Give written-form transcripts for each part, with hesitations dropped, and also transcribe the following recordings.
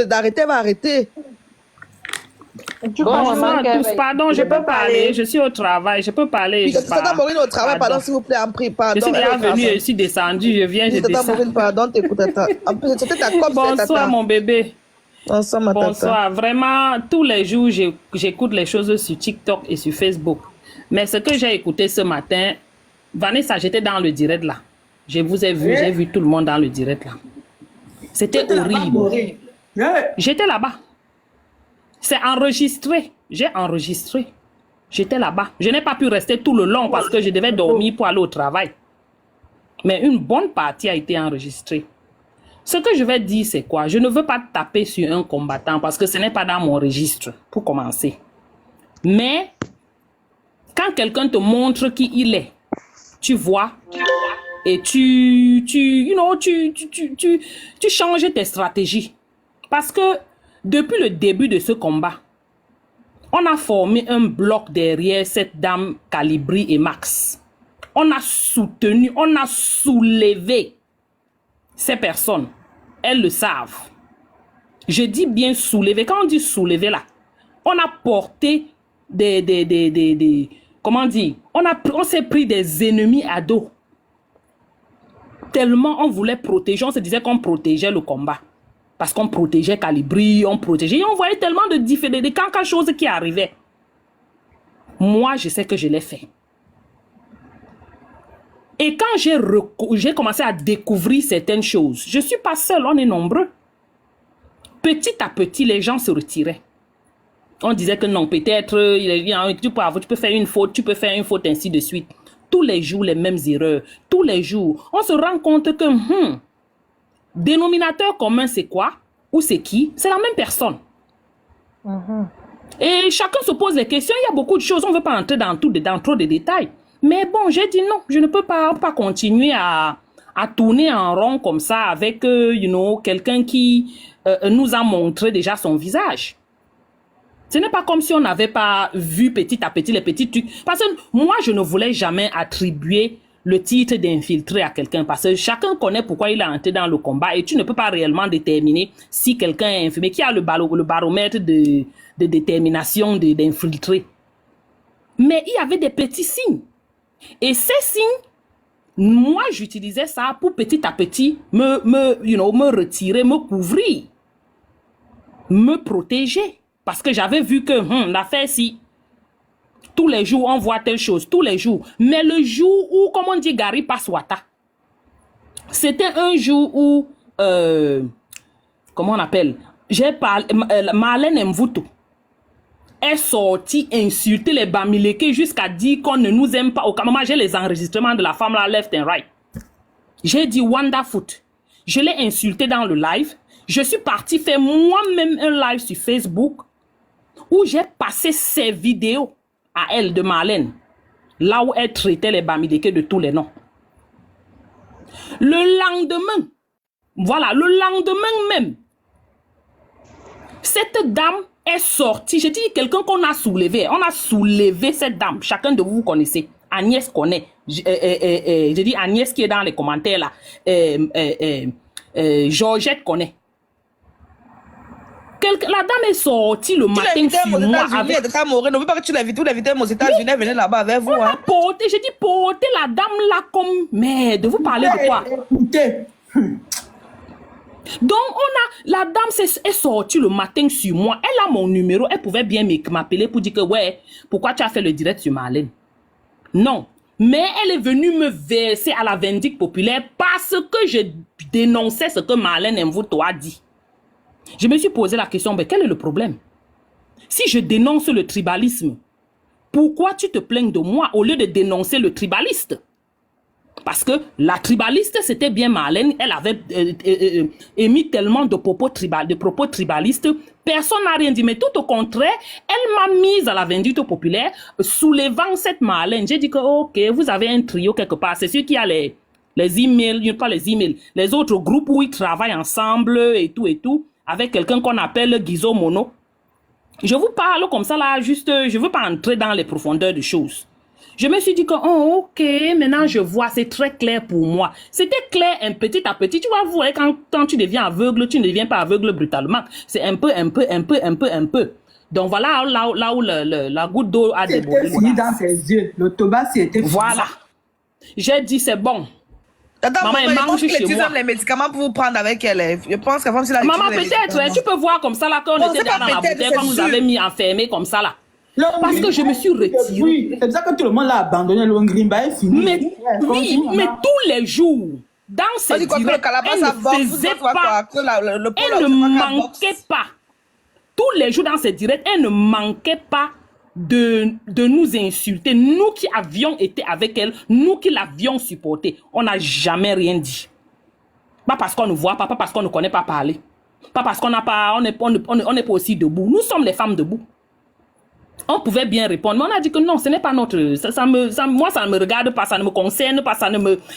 d'arrêter, elle va arrêter. Bonsoir à tous. Pardon, je peux parler. Je suis au travail. Je peux parler. Tata Maureen au travail, pardon, s'il vous plaît, en prix, pardon. Je suis déjà venue, je suis descendue, je viens, je Tata descends. Maureen, pardon, t'écoutes, tata. En plus, c'était ta copine, Bonsoir, mon bébé. Bonsoir, ma tata. Bonsoir. Vraiment, tous les jours, j'écoute les choses sur TikTok et sur Facebook. Mais ce que j'ai écouté ce matin, Vanessa, j'étais dans le direct là. Je vous ai vu, j'ai vu tout le monde dans le direct là. C'était horrible. J'étais là-bas. C'est enregistré. J'ai enregistré. J'étais là-bas. Je n'ai pas pu rester tout le long parce que je devais dormir pour aller au travail. Mais une bonne partie a été enregistrée. Ce que je vais dire, c'est quoi? Je ne veux pas taper sur un combattant parce que ce n'est pas dans mon registre, pour commencer. Mais, quand quelqu'un te montre qui il est, tu vois, et tu changes tes stratégies. Parce que, depuis le début de ce combat, on a formé un bloc derrière cette dame Calibri et Max. On a soutenu, on a soulevé ces personnes. Elles le savent. Je dis bien soulever. Quand on dit soulever là, on a porté comment dire, on s'est pris des ennemis à dos. Tellement on voulait protéger, on se disait qu'on protégeait le combat. Parce qu'on protégeait Calibri, on protégeait. Et on voyait tellement de quelque chose qui arrivait. Moi, je sais que je l'ai fait. Et quand j'ai commencé à découvrir certaines choses, je ne suis pas seule, on est nombreux. Petit à petit, les gens se retiraient. On disait que non, peut-être, tu peux faire une faute, ainsi de suite. Tous les jours, les mêmes erreurs. Tous les jours, on se rend compte que, dénominateur commun, c'est quoi? Ou c'est qui? C'est la même personne. Et chacun se pose des questions. Il y a beaucoup de choses. On ne veut pas entrer dans trop de détails. Mais bon, j'ai dit non. Je ne peux pas continuer à tourner en rond comme ça avec, quelqu'un qui nous a montré déjà son visage. Ce n'est pas comme si on n'avait pas vu petit à petit les petits trucs. Parce que moi, je ne voulais jamais attribuer le titre d'infiltré à quelqu'un parce que chacun connaît pourquoi il est entré dans le combat et tu ne peux pas réellement déterminer si quelqu'un est infiltré, qui a le baromètre de détermination d'infiltrer. Mais il y avait des petits signes. Et ces signes, moi, j'utilisais ça pour petit à petit me retirer, me couvrir, me protéger. Parce que j'avais vu que l'affaire, si tous les jours, on voit telle chose, tous les jours. Mais le jour où, comme on dit, Gary Paswata, c'était un jour où, comment on appelle, j'ai parlé, Marlène Mvuto est sortie insulter les Bamileke jusqu'à dire qu'on ne nous aime pas. Au moment, j'ai les enregistrements de la femme là, left and right. J'ai dit Wanda Foot. Je l'ai insulté dans le live. Je suis partie faire moi-même un live sur Facebook où j'ai passé ces vidéos à elle de Marlène, là où elle traitait les Bamileke de tous les noms. Le lendemain, voilà, le lendemain même, cette dame est sortie. J'ai dit quelqu'un qu'on a soulevé. On a soulevé cette dame. Chacun de vous connaissez. Agnès connaît. J'ai dit Agnès qui est dans les commentaires là. Georgette connaît. La dame est sortie le matin sur moi avec... Ne veut pas que tu l'invites aux États-Unis, elle venait là-bas avec vous. Hein. J'ai dit porter la dame là comme... Mais de vous parler de quoi? Donc, la dame est sortie le matin sur moi. Elle a mon numéro. Elle pouvait bien m'appeler pour dire que, ouais, pourquoi tu as fait le direct sur Marlène? Non. Mais elle est venue me verser à la vindicte populaire parce que je dénonçais ce que Marlène Mvuto a dit. Je me suis posé la question, mais quel est le problème? Si je dénonce le tribalisme, pourquoi tu te plains de moi au lieu de dénoncer le tribaliste? Parce que la tribaliste, c'était bien Marlène. Elle avait émis tellement de propos tribalistes. Personne n'a rien dit. Mais tout au contraire, elle m'a mise à la vindicte populaire, soulevant cette Marlène. J'ai dit que, ok, vous avez un trio quelque part. C'est sûr qu'il y a les emails, pas les emails, les autres groupes où ils travaillent ensemble et tout, avec quelqu'un qu'on appelle Guizo Mono. Je vous parle comme ça là, juste, je ne veux pas entrer dans les profondeurs des choses. Je me suis dit que, oh, ok, maintenant je vois, c'est très clair pour moi. C'était clair un petit à petit. Tu vois, vous, quand tu deviens aveugle, tu ne deviens pas aveugle brutalement. C'est un peu. Donc voilà là où la goutte d'eau a débordé. C'était fini dans ses yeux. Le tabac, c'était fini. Voilà. J'ai dit, c'est bon. Attends, Maman, elle mange chez moi. les médicaments pour vous prendre avec elle. Je pense que si la Maman, peut-être, tu peux voir comme ça là, quand on était dans la bouteille, quand vous avez mis enfermé comme ça là. Parce que je me suis retirée. Oui, c'est pour ça que tout le monde l'a abandonné. Le Ngrimba est fini. Mais, oui, mais tous les jours, dans ces directs, elle ne manquait pas. Tous les jours dans ces directs, elle ne manquait pas de nous insulter. Nous qui avions été avec elle, nous qui l'avions supportée, on n'a jamais rien dit. Pas parce qu'on ne voit pas, pas parce qu'on ne connaît pas parler. Pas parce qu'on n'a pas, on n'est pas aussi debout. Nous sommes les femmes debout. On pouvait bien répondre, mais on a dit que non, ce n'est pas notre... moi, ça ne me regarde pas, ça ne me concerne pas,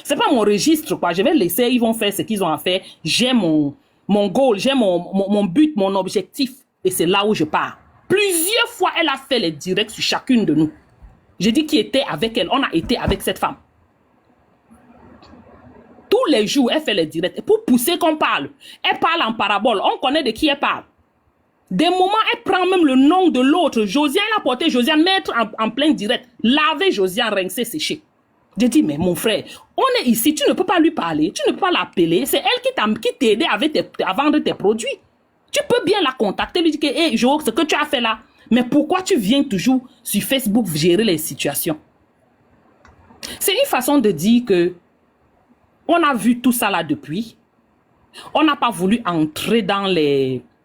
c'est pas mon registre, quoi. Je vais laisser, ils vont faire ce qu'ils ont à faire. J'ai mon goal, j'ai mon but, mon objectif. Et c'est là où je pars. Plusieurs fois, elle a fait les directs sur chacune de nous. J'ai dit qui était avec elle. On a été avec cette femme. Tous les jours, elle fait les directs. Et pour pousser qu'on parle, elle parle en parabole. On connaît de qui elle parle. Des moments, elle prend même le nom de l'autre. Josiane, elle a porté Josiane, mettre en plein direct. Laver Josiane, rincer, sécher. J'ai dit, mais mon frère, on est ici, tu ne peux pas lui parler, tu ne peux pas l'appeler. C'est elle qui t'a aidé à vendre tes produits. Tu peux bien la contacter, lui dire que, hey, Jo, ce que tu as fait là, mais pourquoi tu viens toujours sur Facebook gérer les situations? C'est une façon de dire que on a vu tout ça là depuis. On n'a pas voulu entrer dans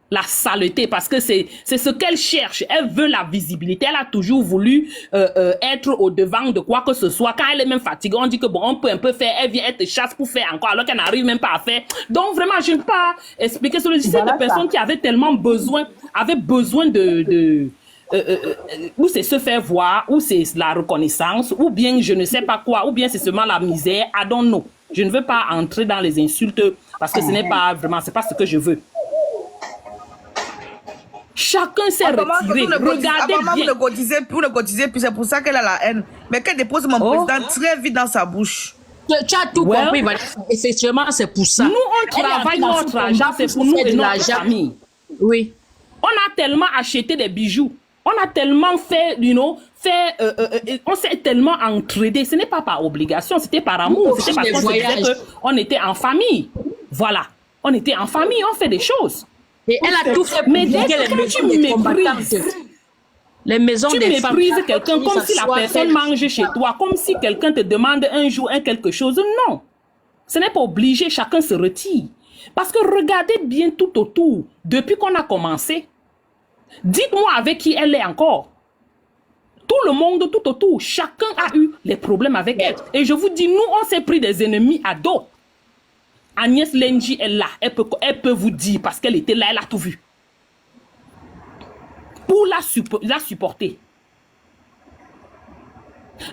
la saleté parce que c'est ce qu'elle cherche. Elle veut la visibilité. Elle a toujours voulu être au devant de quoi que ce soit. Quand elle est même fatiguée, on dit que bon, on peut un peu faire. Elle vient, elle te chasse pour faire encore alors qu'elle n'arrive même pas à faire. Donc vraiment, je ne peux pas expliquer sur le site de personnes qui avaient tellement besoin, ou c'est se faire voir, ou c'est la reconnaissance, ou bien je ne sais pas quoi, ou bien c'est seulement la misère. I don't know. Je ne veux pas entrer dans les insultes parce que ce n'est pas vraiment, c'est pas ce que je veux. Chacun s'est retiré. Regardez bien. Vous ne cotisez plus, c'est pour ça qu'elle a la haine. Mais qu'elle dépose mon président très vite dans sa bouche. Tu as tout compris, voilà. Effectivement, c'est pour ça. Nous, on travaille notre argent, c'est pour nous et notre famille. Oui. On a tellement acheté des bijoux. On a tellement fait, on s'est tellement entraidé. Ce n'est pas par obligation, c'était par amour. C'était parce qu'on se disait qu'on était en famille. Voilà. On était en famille, on fait des choses. Et elle a tout fait pour les maisons tu des femmes. Tu méprises quelqu'un comme si la personne mange chez toi, comme si quelqu'un te demande un jour quelque chose. Non. Ce n'est pas obligé, chacun se retire. Parce que regardez bien tout autour, depuis qu'on a commencé, dites-moi avec qui elle est encore. Tout le monde tout autour, chacun a eu les problèmes avec elle. Et je vous dis, nous, on s'est pris des ennemis à dos. Agnès Lenji est là, elle peut vous dire, parce qu'elle était là, elle a tout vu. Pour la supporter.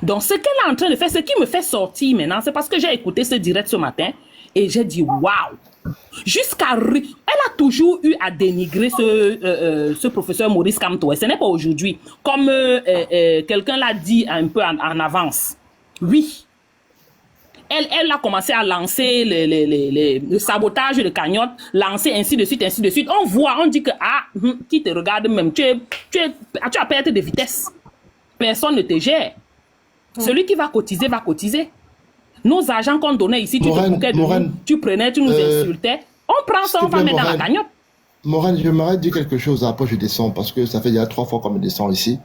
Donc, ce qu'elle est en train de faire, ce qui me fait sortir maintenant, c'est parce que j'ai écouté ce direct ce matin, et j'ai dit, waouh! Elle a toujours eu à dénigrer ce professeur Maurice Kamto. Ce n'est pas aujourd'hui. Comme quelqu'un l'a dit un peu en avance. Oui. Elle a commencé à lancer le sabotage de cagnotte, lancer ainsi de suite, ainsi de suite. On voit, on dit que, qui te regarde même, tu as perdu de vitesse. Personne ne te gère. Celui qui va cotiser, va cotiser. Nos agents qu'on donnait ici, tu prenais, tu nous insultais. On prend ça, on va mettre dans la cagnotte. Morane, je m'arrête de dire quelque chose, après je descends, parce que ça fait déjà 3 fois qu'on me descend ici,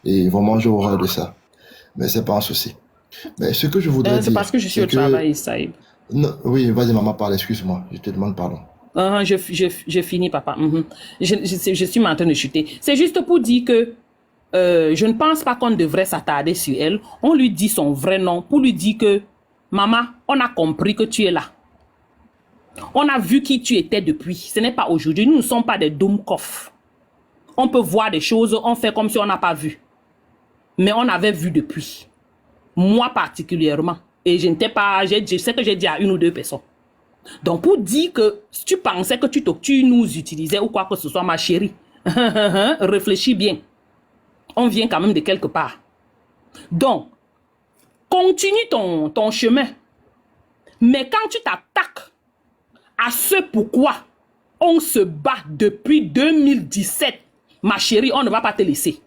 et ils vont manger horreur de ça. Mais c'est pas un souci. Mais ce que je voudrais dire... C'est parce que je suis au travail, Saïb. Oui, vas-y maman, parle, excuse-moi, je te demande pardon. Je finis, papa. Je suis en train de chuter. C'est juste pour dire que je ne pense pas qu'on devrait s'attarder sur elle. On lui dit son vrai nom pour lui dire que maman, on a compris que tu es là. On a vu qui tu étais depuis. Ce n'est pas aujourd'hui. Nous ne sommes pas des Doomkoff. On peut voir des choses, on fait comme si on n'a pas vu. Mais on avait vu depuis. Moi particulièrement. Et je n'étais pas... Je sais que j'ai dit à 1 ou 2 personnes. Donc pour dire que si tu pensais que tu nous utilisais ou quoi que ce soit, ma chérie, réfléchis bien. On vient quand même de quelque part. Donc, continue ton chemin. Mais quand tu t'attaques à ce pourquoi on se bat depuis 2017, ma chérie, on ne va pas te laisser.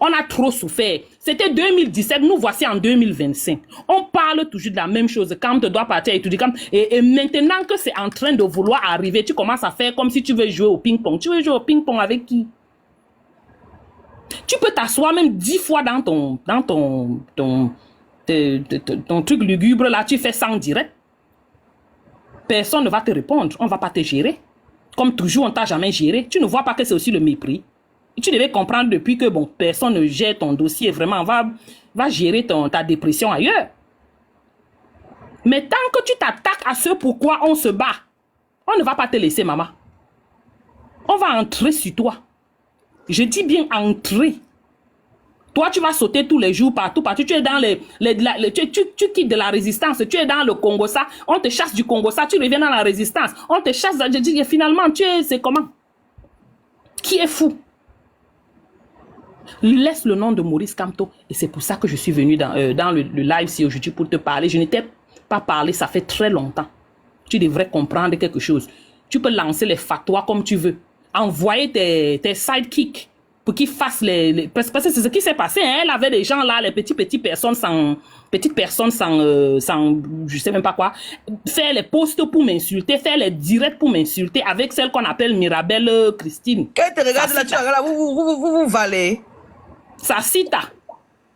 On a trop souffert. C'était 2017, nous voici en 2025. On parle toujours de la même chose. Quand tu dois partir étudier, et maintenant que c'est en train de vouloir arriver, tu commences à faire comme si tu veux jouer au ping-pong. Tu veux jouer au ping-pong avec qui? Tu peux t'asseoir même 10 fois dans ton truc lugubre, là, tu fais 100 direct. Personne ne va te répondre. On ne va pas te gérer. Comme toujours, on ne t'a jamais géré. Tu ne vois pas que c'est aussi le mépris. Et tu devais comprendre depuis que bon, personne ne gère ton dossier. Vraiment, va gérer ta dépression ailleurs. Mais tant que tu t'attaques à ce pourquoi on se bat, on ne va pas te laisser, maman. On va entrer sur toi. Je dis bien entrer. Toi, tu vas sauter tous les jours, partout. Tu es dans tu quittes de la résistance. Tu es dans le Congo, ça. On te chasse du Congo, ça. Tu reviens dans la résistance. On te chasse. Je dis, et finalement, c'est comment? Qui est fou? Laisse le nom de Maurice Kamto. Et c'est pour ça que je suis venue dans le live ici aujourd'hui pour te parler. Je n'étais pas parlé, ça fait très longtemps. Tu devrais comprendre quelque chose. Tu peux lancer les fatwas comme tu veux. Envoyer tes sidekicks pour qu'ils fassent parce que c'est ce qui s'est passé, hein. Elle avait des gens là, les petites personnes sans je sais même pas quoi, faire les posts pour m'insulter, faire les directs pour m'insulter avec celle qu'on appelle Mirabelle Christine. Quand tu regardes là, tu regardes là, vous valez. Ça cita.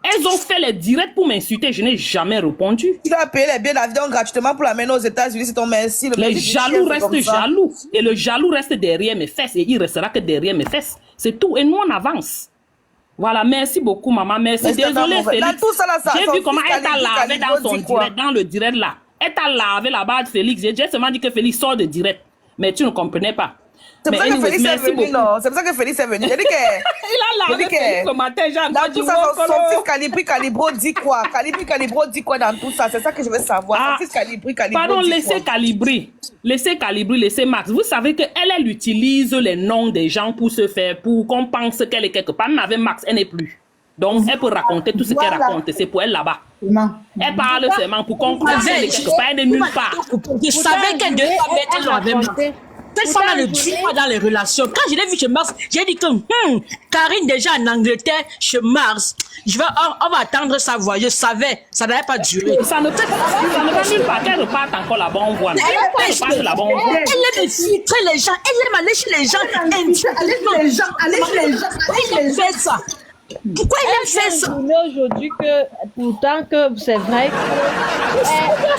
Elles ont fait les directs pour m'insulter, je n'ai jamais répondu. Tu dois payer les billets d'avion gratuitement pour l'amener aux États-Unis, c'est ton merci. Les jaloux restent jaloux. Et le jaloux reste derrière mes fesses. Et il restera que derrière mes fesses. C'est tout. Et nous, on avance. Voilà, merci beaucoup, maman. Merci. Désolée, Félix. J'ai vu comment elle t'a lavé dans son direct, dans le direct là. Elle t'a lavé là-bas, Félix. J'ai seulement dit que Félix sort de direct. Mais tu ne comprenais pas. C'est pour ça que Félix est venu, non? C'est pour ça que Félix est venu. Il a dit que... Il a lavé Félix ce matin, j'ai encore dit... Dans tout ça, son fils Calibro dit quoi? Calibro dit quoi dans tout ça? C'est ça que je veux savoir. Son fils Calibri pardon, dit laissez Calibri. Laissez Calibri, laissez Max. Vous savez qu'elle, elle utilise les noms des gens pour se faire... Pour qu'on pense qu'elle est quelque part. Mais avec Max, elle n'est plus. Donc, elle peut raconter tout ce qu'elle raconte. C'est pour elle là-bas. Elle parle seulement pour qu'on pense qu'elle est quelque part. Elle n'est nulle part. Je savais qu'elle devait mettre l'eau avec Max. Cette femme ne dit pas dans les relations. Quand je l'ai vu chez Mars, j'ai dit que Karine déjà en Angleterre, chez Mars, on va attendre sa voix. Je savais, ça n'allait pas durer. Ça ne va nulle part. Qu'elle reparte encore là-bas, on voit. Elle reparte là-bas, on voit. Elle aime filtrer les gens. Elle aime aller chez les gens. Aller chez les gens. Elle aime faire ça. Pourquoi elle aime faire ça? Aujourd'hui que, pourtant que c'est vrai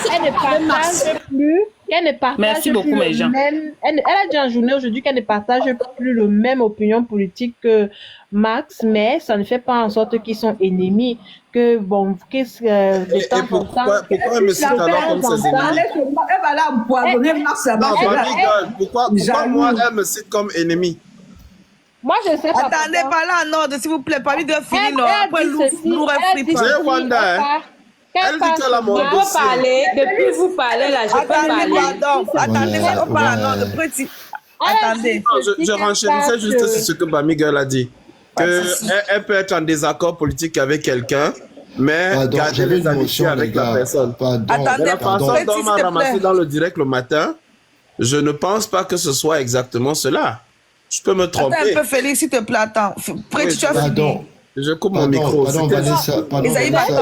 qu'elle ne partage plus. Elle ne partage Merci beaucoup, plus mes gens. Elle a dit en journée aujourd'hui qu'elle ne partage plus le même opinion politique que Max, mais ça ne fait pas en sorte qu'ils sont ennemis. Que bon, qu'est-ce que de temps en temps. Pourquoi elle me cite alors comme ses ennemis? Elle va là empoisonner Max. Pourquoi moi elle me cite comme ennemi? Moi, je sais pas. Attendez, pas là en ordre, s'il vous plaît. Pas lui de finir, non. Après, lourd et fripe. C'est Wanda. Elle dit qu'elle a mon dossier. Depuis vous parlez là, je peux parler. Pardon. Attendez, on parle en ordre. Petit. Attendez. Je renchérissais juste sur ce que Bami Girl a dit. Elle peut être en désaccord politique avec quelqu'un, mais garder les amitiés avec la personne. Attendez, la façon dont on m'a ramassé dans le direct le matin, je ne pense pas que ce soit exactement cela. Je peux me tromper. Attends un peu, Félix, s'il te plaît, attends. Prêt, tu as fini. Je coupe mon micro. Vanessa,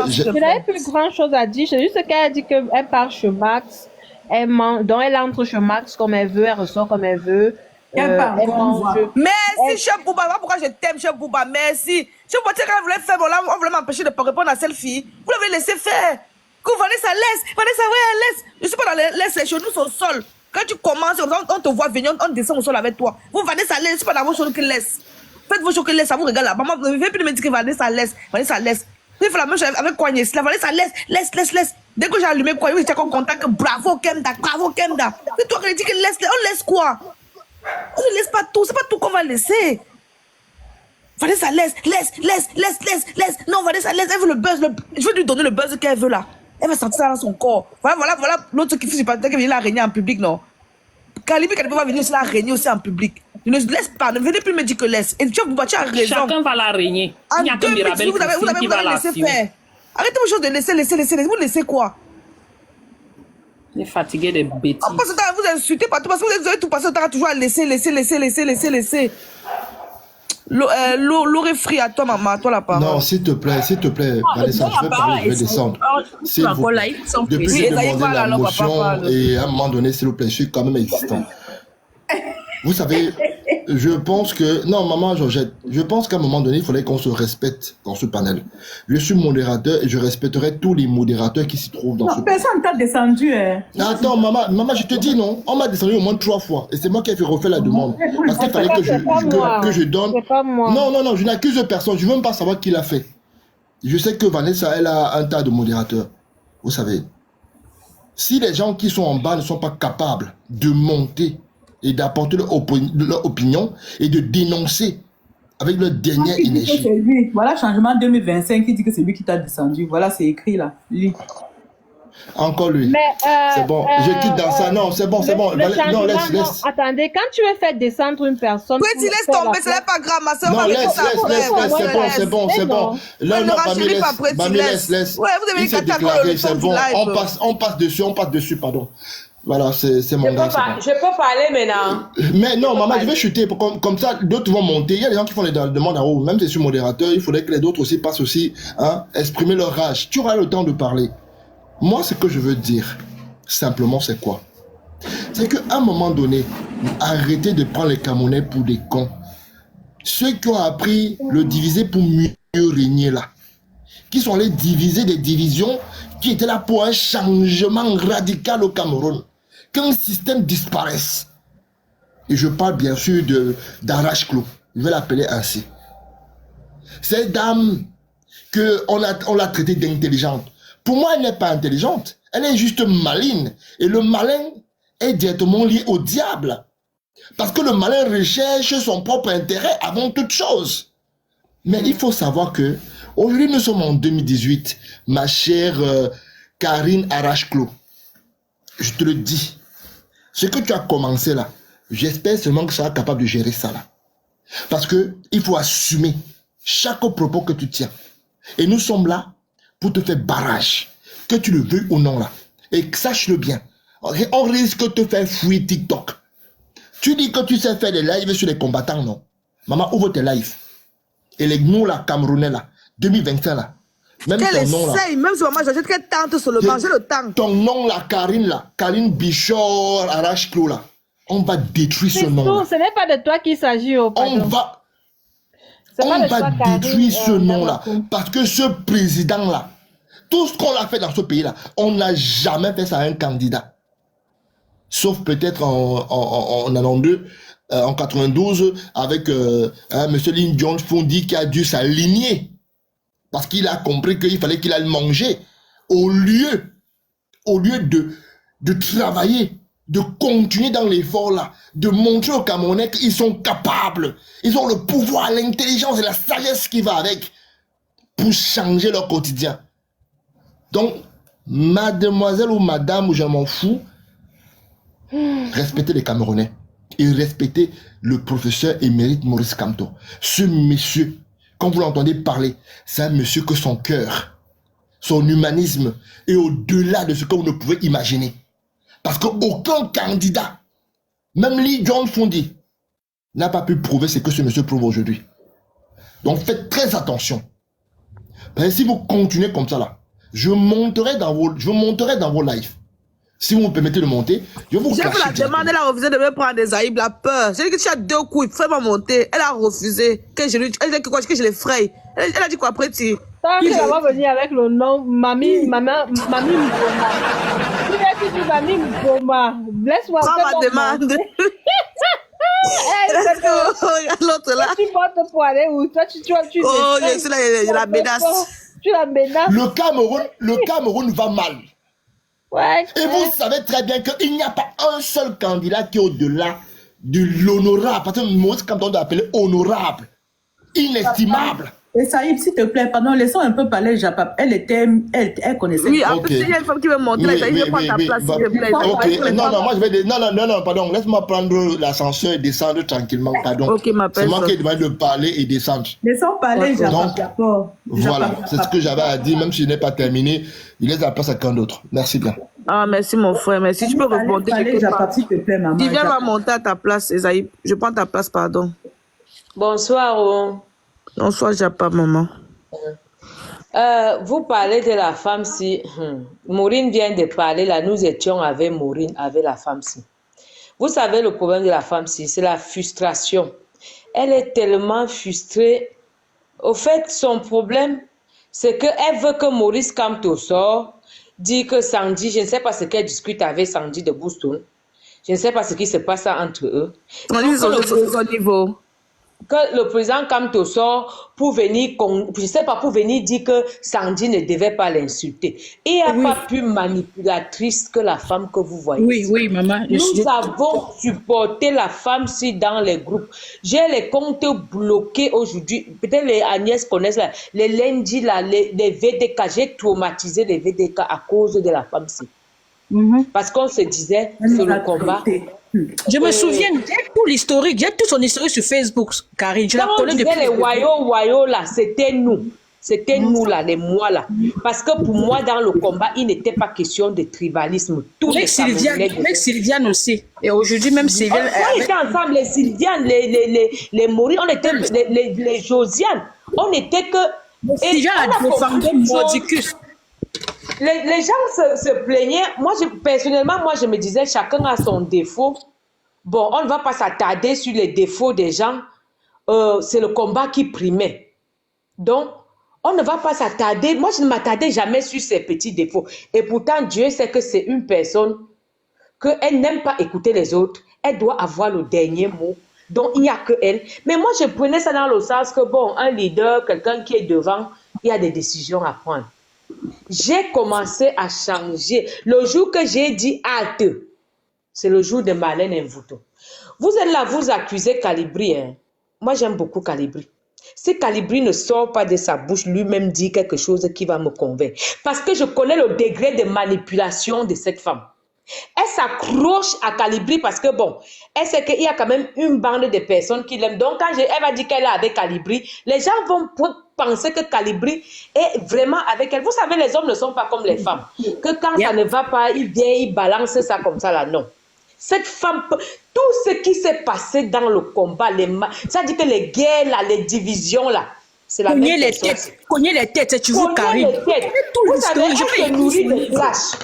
je n'avais plus grand chose à dire. C'est juste qu'elle a dit qu'elle part chez Max. Donc elle entre chez Max comme elle veut, elle ressort comme elle veut. Elle mange. Merci, Chef Bouba. Voilà pourquoi je t'aime, Chef Bouba. Merci. Chef Bouba, quand vous voulez faire, on voulait m'empêcher de répondre à cette fille. Vous l'avez laissé faire. Que Vanessa laisse. Vanessa, oui, elle laisse. Je ne suis pas dans les genoux sur le sol. Quand tu commences, on te voit venir, on descend au sol avec toi. Vous, Vanessa, laisse, c'est pas dans vos choses qu'elle laisse. Faites vos choses qu'elle laisse, ça vous regarde là. Maman, vous ne pouvez plus me dire que Vanessa laisse. Vanessa laisse. Vous faites la même chose avec Kwanye. La Vanessa laisse. Dès que j'ai allumé Kwanye, j'étais en contact. Bravo Kemda. C'est toi qui dis qu'elle laisse. On laisse quoi? On ne laisse pas tout. C'est pas tout qu'on va laisser. Vanessa laisse. Non, Vanessa laisse. Elle veut le buzz. Je veux lui donner le buzz qu'elle veut là. Elle va sentir ça dans son corps. Voilà l'autre qui fait qui vient la régner en public, non? Calibi va venir aussi la régner aussi en public. Ne laisse pas, ne venez plus me dire que laisse. Et tu as raison. Chacun va la régner. Il n'y a que Mirabelle qui va la suivre. Arrêtez vos choses de laisser. Vous laissez quoi? Il est fatigué des bêtises. En passant, vous insultez partout parce que vous avez tout passé le temps à toujours à laisser. L'eau est free à toi, maman, à toi la parole. Non, s'il te plaît, Vanessa, je vais parler, je vais descendre. S'il vous plaît. Depuis que j'ai demandé la motion et à un moment donné, s'il vous plaît, je suis quand même existant. Vous savez, je pense que... Non, maman Georgette, je pense qu'à un moment donné, il faudrait qu'on se respecte dans ce panel. Je suis modérateur et je respecterai tous les modérateurs qui s'y trouvent dans ce panel. Personne t'a descendu. Hein. Attends, maman, je te dis non. On m'a descendu au moins 3 fois. Et c'est moi qui ai fait refaire la demande. Parce qu'il fallait que je donne... C'est pas moi. Non, je n'accuse personne. Je ne veux même pas savoir qui l'a fait. Je sais que Vanessa, elle a un tas de modérateurs. Vous savez, si les gens qui sont en bas ne sont pas capables de monter et d'apporter leur opinion et de dénoncer avec leur dernière énergie. C'est lui. Voilà, changement 2025 qui dit que c'est lui qui t'a descendu. Voilà, c'est écrit là. Lui. Encore lui. Mais, c'est bon, je quitte dans ça. Non, c'est bon. Non, laisse. Attendez, quand tu veux faire descendre une personne... Oui, tu laisses tomber, ce n'est pas grave, ma soeur. Non, laisse, c'est bon. Là, mamie, laisse. Ouais, vous avez il s'est déclaré, c'est bon. On passe dessus, pardon. Voilà, c'est mon gars. Je peux parler maintenant. Mais non, maman, je vais chuter. Comme ça, d'autres vont monter. Il y a des gens qui font les demandes en haut. Même si je suis modérateur, il faudrait que les autres aussi passent aussi, exprimer leur rage. Tu auras le temps de parler. Moi, ce que je veux dire, simplement, c'est quoi? C'est qu'à un moment donné, arrêtez de prendre les Camerounais pour des cons. Ceux qui ont appris le diviser pour mieux régner là, qui sont allés diviser des divisions qui étaient là pour un changement radical au Cameroun, qu'un système disparaisse. Et je parle bien sûr d'Arrache-Clou, je vais l'appeler ainsi. Cette dame on l'a traitée d'intelligente. Pour moi, elle n'est pas intelligente. Elle est juste maligne. Et le malin est directement lié au diable. Parce que le malin recherche son propre intérêt avant toute chose. Mais il faut savoir que aujourd'hui, nous sommes en 2018. Ma chère Karine Arrache-Clou, je te le dis. Ce que tu as commencé là, j'espère seulement que tu seras capable de gérer ça là. Parce que il faut assumer chaque propos que tu tiens. Et nous sommes là pour te faire barrage, que tu le veuilles ou non là. Et sache-le bien, on risque de te faire fuir TikTok. Tu dis que tu sais faire des lives sur les combattants, non? Maman, ouvre tes lives. Et nous là, Camerounais là, 2025 là, même ton nom là. Même si maman, j'achète qu'elle tente sur le banc, j'ai le temps. Ton nom là, Karine Bichor, Arrache-Clou là, on va détruire ce nom là. Ce n'est pas de toi qu'il s'agit, on va détruire ce nom-là. Parce que ce président-là, tout ce qu'on a fait dans ce pays-là, on n'a jamais fait ça à un candidat. Sauf peut-être en 92, avec M. Lin Jones Fondi qui a dû s'aligner. Parce qu'il a compris qu'il fallait qu'il aille manger. Au lieu de travailler, de continuer dans l'effort là, de montrer aux Camerounais qu'ils sont capables, ils ont le pouvoir, l'intelligence et la sagesse qui va avec pour changer leur quotidien. Donc, mademoiselle ou madame, ou je m'en fous, respectez les Camerounais et respectez le professeur émérite Maurice Kamto. Ce monsieur, quand vous l'entendez parler, c'est un monsieur que son cœur, son humanisme est au-delà de ce que vous ne pouvez imaginer. Parce qu'aucun candidat, même Lee John Fondi, n'a pas pu prouver ce que ce monsieur prouve aujourd'hui. Donc faites très attention. Parce que si vous continuez comme ça là, je monterai dans vos lives. Si vous me permettez de monter, je vous clasher. Je vous la demande, elle a refusé de me prendre des aïbles, la peur. J'ai dit que tu as 2 coups, fais-moi monter. Elle a refusé. Que je les fraye. Elle a dit quoi après tu... Tu vas venir avec le nom Mamie Mboma. Tu dis Mamie Mboma. Laisse-moi prends ma demande. Regarde l'autre là. Tu portes pour aller où? Toi, tu oh, je suis là, je la menace. Tu la menaces. Le Cameroun va mal. Ouais. Et vous savez très bien qu'il n'y a pas un seul candidat qui est au-delà de l'honorable. Parce que moi, quand on doit appeler honorable, inestimable. Et Saïd, s'il te plaît, pardon, laissons un peu parler Japap. Elle connaissait. Oui, en plus, il y a une femme qui veut monter, là, il veut prendre ta place, s'il te plaît. Ok, non, moi je vais dire, non, pardon, laisse-moi prendre l'ascenseur et descendre tranquillement, pardon. Ok, ma C'est moi personne. qui ai demandé de parler et descendre. Laissons parler Japap, d'accord. Voilà, c'est ce que j'avais à dire, même si je n'ai pas terminé, il laisse la place à quelqu'un d'autre. Merci bien. Ah, merci mon frère, merci. Tu peux remonter quelque part. S'il te plaît, maman. Viviane va monter à ta place, Esaïe. Je prends ta place, pardon. Bonsoir. Bonsoir, Japa, maman. Vous parlez de la femme si. Maureen vient de parler là. Nous étions avec Maureen, avec la femme si. Vous savez, le problème de la femme si, c'est la frustration. Elle est tellement frustrée. Au fait, son problème, c'est qu'elle veut que Maurice Kamto sorte, dit que Sandy, je ne sais pas ce qu'elle discute avec Sandy de Boston. Je ne sais pas ce qui se passe entre eux. On dit son niveau. Que le président Kamto sort pour venir, je ne sais pas, pour venir dire que Sandy ne devait pas l'insulter. Il n'y a pas plus manipulatrice que la femme que vous voyez. Oui, maman. Nous avons supporté la femme si dans les groupes. J'ai les comptes bloqués aujourd'hui. Peut-être les Agnès connaissent là, les lundis, là, les VDK. J'ai traumatisé les VDK à cause de la femme si. Parce qu'on se disait sur le combat. Je me souviens, j'ai tout l'historique, j'ai tout son historique sur Facebook, Karine. Je la connais depuis. Les Wayo là, c'était nous. C'était nous là, les moi là. Parce que pour moi, dans le combat, il n'était pas question de tribalisme. Tous les Sylviane aussi. Et aujourd'hui, même Sylviane. On était ensemble, les Sylviane, les Maurice, on était les Josiane. On était que. Sylviane a défendu Mordicus. Les gens se plaignaient. Moi, personnellement, je me disais, chacun a son défaut. Bon, on ne va pas s'attarder sur les défauts des gens. C'est le combat qui primait. Donc, on ne va pas s'attarder. Moi, je ne m'attardais jamais sur ses petits défauts. Et pourtant, Dieu sait que c'est une personne qu'elle n'aime pas écouter les autres. Elle doit avoir le dernier mot. Donc, il n'y a que elle. Mais moi, je prenais ça dans le sens que, bon, un leader, quelqu'un qui est devant, il y a des décisions à prendre. J'ai commencé à changer. Le jour que j'ai dit halte, c'est le jour de Marlène Mvuto. Vous êtes là, vous accusez Calibri. Hein? Moi, j'aime beaucoup Calibri. Si Calibri ne sort pas de sa bouche, lui-même dit quelque chose qui va me convaincre. Parce que je connais le degré de manipulation de cette femme. Elle s'accroche à Calibri parce que, bon, elle sait qu'il y a quand même une bande de personnes qui l'aiment. Donc, quand elle va dire qu'elle est avec Calibri, les gens vont penser que Calibri est vraiment avec elle. Vous savez, les hommes ne sont pas comme les femmes. Que quand ça ne va pas, ils viennent, ils balancent ça comme ça là. Non. Cette femme, tout ce qui s'est passé dans le combat, ça dit que les guerres là, les divisions là, c'est la même personne. Cogner les têtes, tu vois, Karine. Vous savez, elle se nourrit de flash.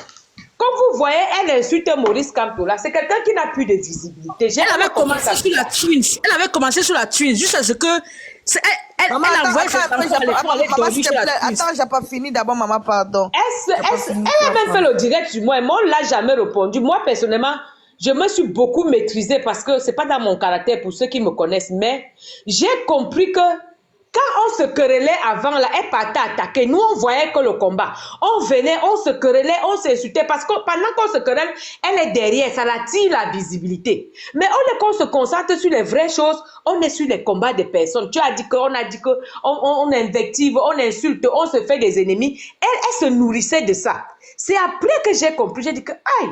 Comme vous voyez, elle insulte Maurice Kamto là. C'est quelqu'un qui n'a plus de visibilité. Elle avait commencé sur la Twins. Elle avait commencé sur la Twins, juste à ce que... Maman, attends, j'ai pas fini d'abord, maman, pardon. Elle a même fait le direct sur moi, mais on ne l'a jamais répondu. Moi, personnellement, je me suis beaucoup maîtrisée parce que ce n'est pas dans mon caractère pour ceux qui me connaissent, mais j'ai compris que quand on se querellait avant, là, elle partait attaquer. Nous, on voyait que le combat. On venait, on se querellait, on s'insultait. Parce que pendant qu'on se querelle, elle est derrière. Ça attire la visibilité. Mais on est qu'on se concentre sur les vraies choses. On est sur les combats des personnes. Tu as dit qu'on a dit qu'on invective, on insulte, on se fait des ennemis. Elle se nourrissait de ça. C'est après que j'ai compris. J'ai dit que, aïe,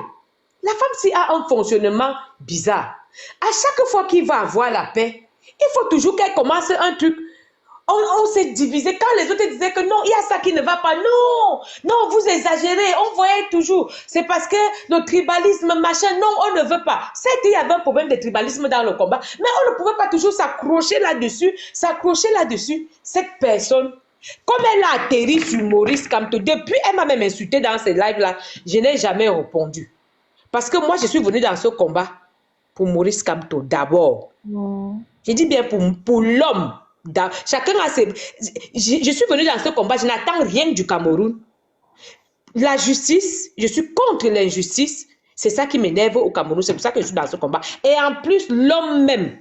la femme, si a un fonctionnement bizarre. À chaque fois qu'il va avoir la paix, il faut toujours qu'elle commence un truc. On s'est divisé. Quand les autres disaient que non, il y a ça qui ne va pas. Non, vous exagérez. On voyait toujours. C'est parce que le tribalisme, machin, non, on ne veut pas. Certes, il y avait un problème de tribalisme dans le combat, mais on ne pouvait pas toujours s'accrocher là-dessus. Cette personne, comme elle a atterri sur Maurice Kamto, depuis, elle m'a même insulté dans ces lives-là. Je n'ai jamais répondu. Parce que moi, je suis venue dans ce combat pour Maurice Kamto d'abord. J'ai dit bien pour l'homme. Chacun a ses... Je suis venue dans ce combat, je n'attends rien du Cameroun. La justice, je suis contre l'injustice. C'est ça qui m'énerve au Cameroun, c'est pour ça que je suis dans ce combat. Et en plus, l'homme même,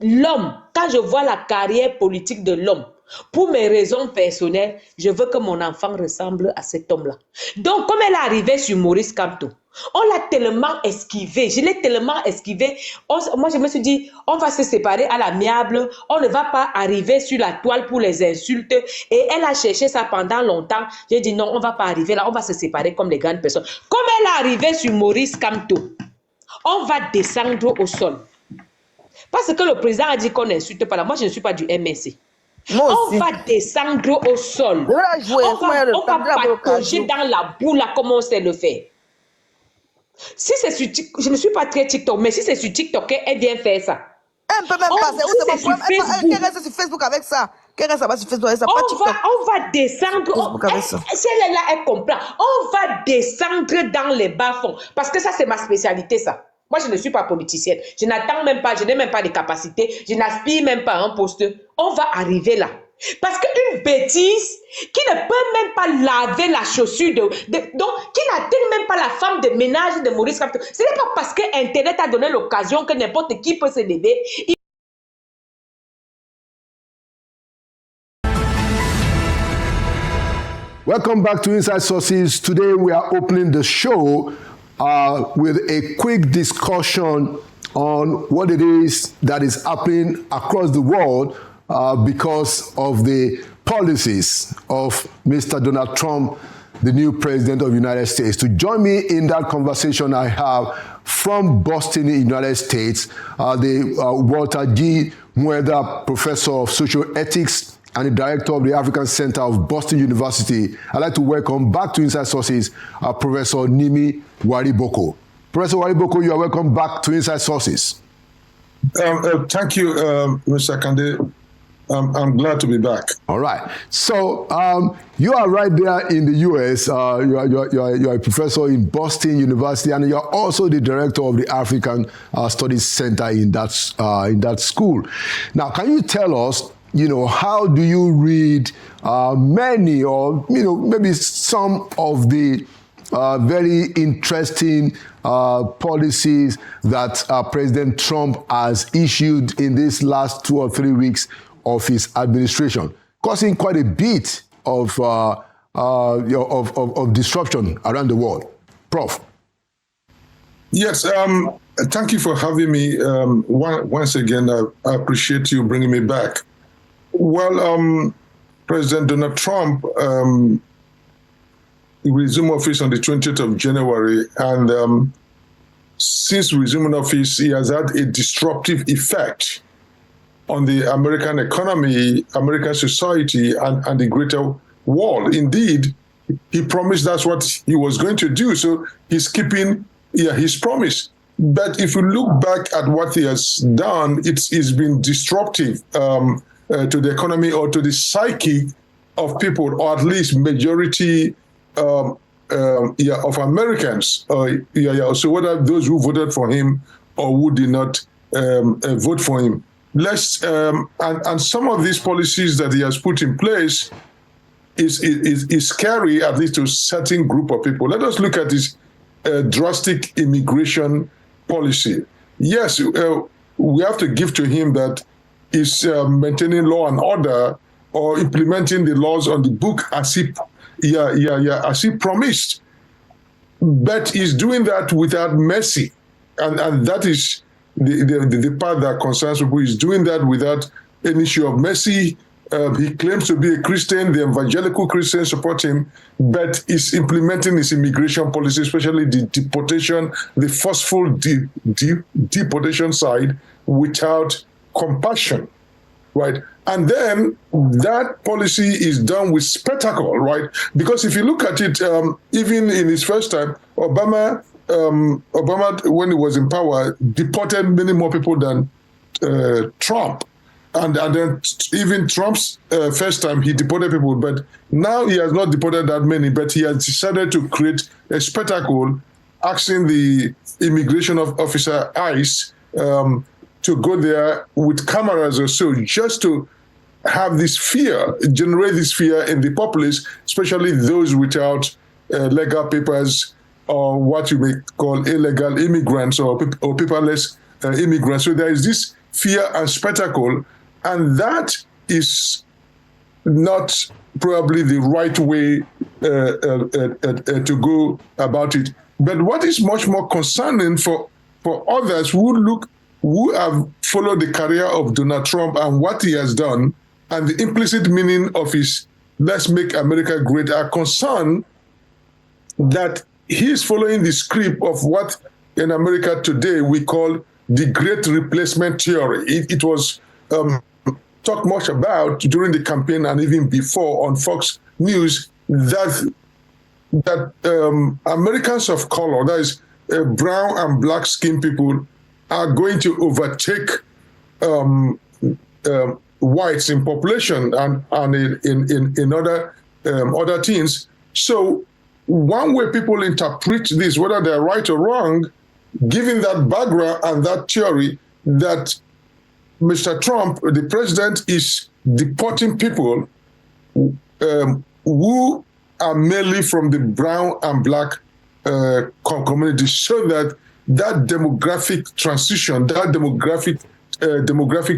l'homme, quand je vois la carrière politique de l'homme, pour mes raisons personnelles, je veux que mon enfant ressemble à cet homme-là. Donc, comme elle est arrivée sur Maurice Kamto, on l'a tellement esquivé, je l'ai tellement esquivé. Moi, je me suis dit, on va se séparer à l'amiable, on ne va pas arriver sur la toile pour les insultes. Et elle a cherché ça pendant longtemps. J'ai dit non, on ne va pas arriver là, on va se séparer comme les grandes personnes. Comme elle est arrivée sur Maurice Kamto, on va descendre au sol. Parce que le président a dit qu'on n'insulte pas là. Moi, je ne suis pas du MSC. On va descendre au sol. On va patauger dans la boue là, comme on sait le faire. Si c'est sur TikTok, je ne suis pas très TikTok, mais si c'est sur TikTok, elle vient faire ça. Elle ne peut même pas. Elle reste sur Facebook avec ça. Qu'elle reste sur Facebook avec ça. On va descendre. Si elle est là, elle comprend. On va descendre dans les bas-fonds. Parce que ça, c'est ma spécialité, ça. Moi, je ne suis pas politicienne. Je n'attends même pas, je n'ai même pas de capacité. Je n'aspire même pas à un poste. On va arriver là. Parce qu'une bêtise qui ne peut même pas laver la chaussure donc qui n'atteint même pas la femme de ménage de Maurice Kamto. Ce n'est pas parce que Internet a donné l'occasion que n'importe qui peut se lever. Welcome back to Inside Sources. Today we are opening the show with a quick discussion on what it is that is happening across the world because of the policies of Mr. Donald Trump, the new president of the United States. To join me in that conversation, I have from Boston, United States, the Walter G. Mueda Professor of Social Ethics and the Director of the African Center of Boston University. I'd like to welcome back to Inside Sources Professor Nimi Wariboko. Professor Wariboko, you are welcome back to Inside Sources. Thank you, Mr. Kande. I'm glad to be back. All right. So you are right there in the U.S. You're a professor in Boston University, and you're also the director of the African Studies Center in that school. Now, can you tell us, how do you read many or, maybe some of the very interesting policies that President Trump has issued in these last 2 or 3 weeks of his administration, causing quite a bit of disruption around the world? Prof. Yes, thank you for having me. Once again, I appreciate you bringing me back. Well, President Donald Trump resumed office on the 20th of January, and since resuming office, he has had a disruptive effect on the American economy, American society, and the greater world. Indeed, he promised that's what he was going to do, so he's keeping his promise. But if you look back at what he has done, it's been disruptive to the economy or to the psyche of people, or at least majority of Americans. So whether those who voted for him or who did not vote for him. And some of these policies that he has put in place is scary, at least to a certain group of people. Let us look at this drastic immigration policy. Yes, we have to give to him that he's maintaining law and order or implementing the laws on the book as he promised. But he's doing that without mercy, and that is the part that concerns people. Is doing that without any issue of mercy. He claims to be a Christian. The evangelical Christians support him, but he's implementing his immigration policy, especially the deportation, the forceful deportation side, without compassion, right? And then that policy is done with spectacle, right? Because if you look at it, even in his first time, Obama, when he was in power, deported many more people than Trump. And then even Trump's first time, he deported people. But now he has not deported that many, but he has decided to create a spectacle, asking the immigration officer, ICE, to go there with cameras or so, just to have this fear, generate this fear in the populace, especially those without legal papers, or what you may call illegal immigrants or paperless immigrants. So there is this fear and spectacle, and that is not probably the right way to go about it. But what is much more concerning for others who have followed the career of Donald Trump and what he has done, and the implicit meaning of his "Let's Make America Great," are concerned that he is following the script of what in America today we call the Great Replacement Theory. It was talked much about during the campaign and even before on Fox News that Americans of color, that is brown and black skinned people, are going to overtake whites in population and in other things. So one way people interpret this, whether they're right or wrong, given that background and that theory, that Mr. Trump, the president, is deporting people who are mainly from the brown and black communities, so that demographic transition, that demographic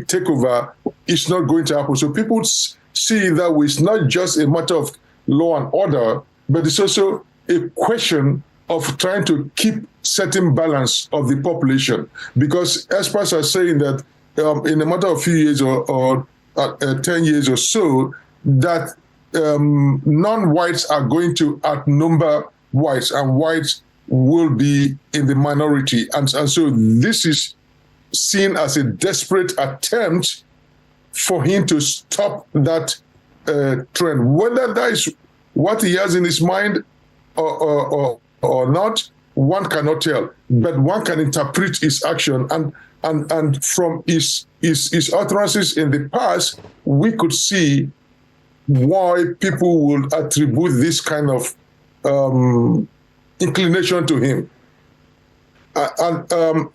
takeover is not going to happen. So people see that way. It's not just a matter of law and order, but it's also a question of trying to keep certain balance of the population. Because experts are saying that in a matter of few years or 10 years or so, that non-whites are going to outnumber whites, and whites will be in the minority. And so this is seen as a desperate attempt for him to stop that trend. Whether that is what he has in his mind or not, one cannot tell. But one can interpret his action, and from his utterances in the past, we could see why people would attribute this kind of inclination to him.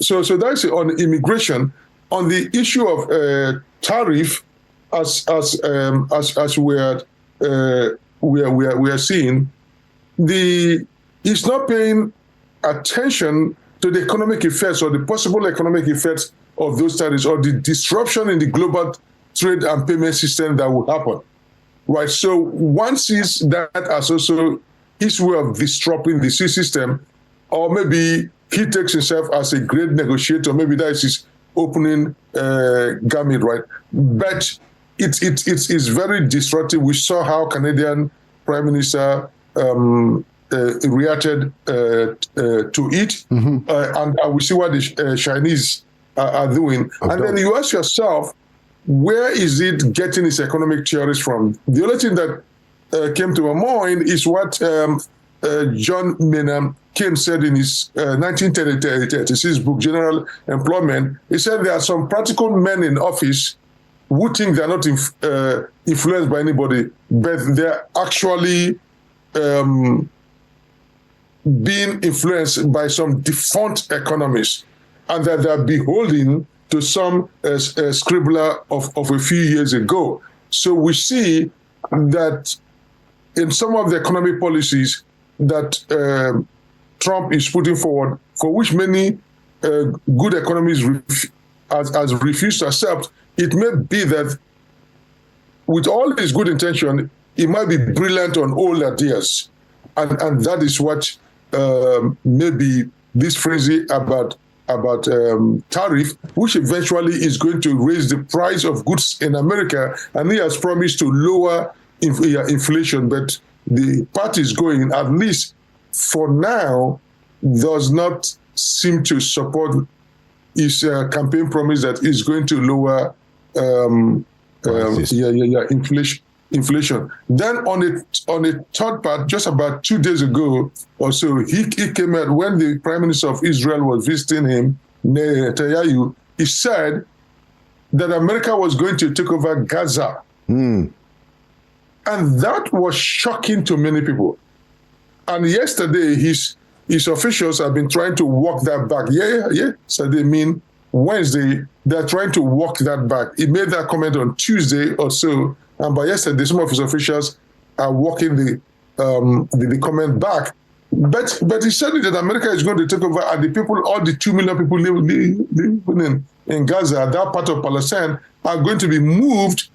So that's on immigration. On the issue of tariff, as we are seeing, he's not paying attention to the economic effects or the possible economic effects of those tariffs, or the disruption in the global trade and payment system that will happen. Right. So one sees that as also his way of disrupting the system, or maybe he takes himself as a great negotiator. Maybe that is his opening gambit, right? But it's very disruptive. We saw how Canadian Prime Minister reacted to it, and we see what the Chinese are doing. And then you ask yourself, where is it getting its economic theories from? The only thing that came to my mind is what John Maynard Keynes said in his 1936 book, General Employment. He said there are some practical men in office who think they're not influenced by anybody, but they're actually being influenced by some defunct economists, and that they're beholden to some scribbler of a few years ago. So we see that in some of the economic policies that Trump is putting forward, for which many good economists has refused to accept, it may be that with all his good intention, he might be brilliant on old ideas. And that is what maybe this frenzy about tariff, which eventually is going to raise the price of goods in America, and he has promised to lower inflation, but the party is going, at least for now, does not seem to support his campaign promise that is going to lower inflation. Then on a third part, just about 2 days ago or so, he came out when the Prime Minister of Israel was visiting him, Netanyahu. He said that America was going to take over Gaza. And that was shocking to many people. And yesterday, his officials have been trying to walk that back. So they mean Wednesday, they're trying to walk that back. He made that comment on Tuesday or so, and by yesterday, some of his officials are walking the comment back. But he said that America is going to take over, and the people, all the 2 million people living in Gaza, that part of Palestine, are going to be moved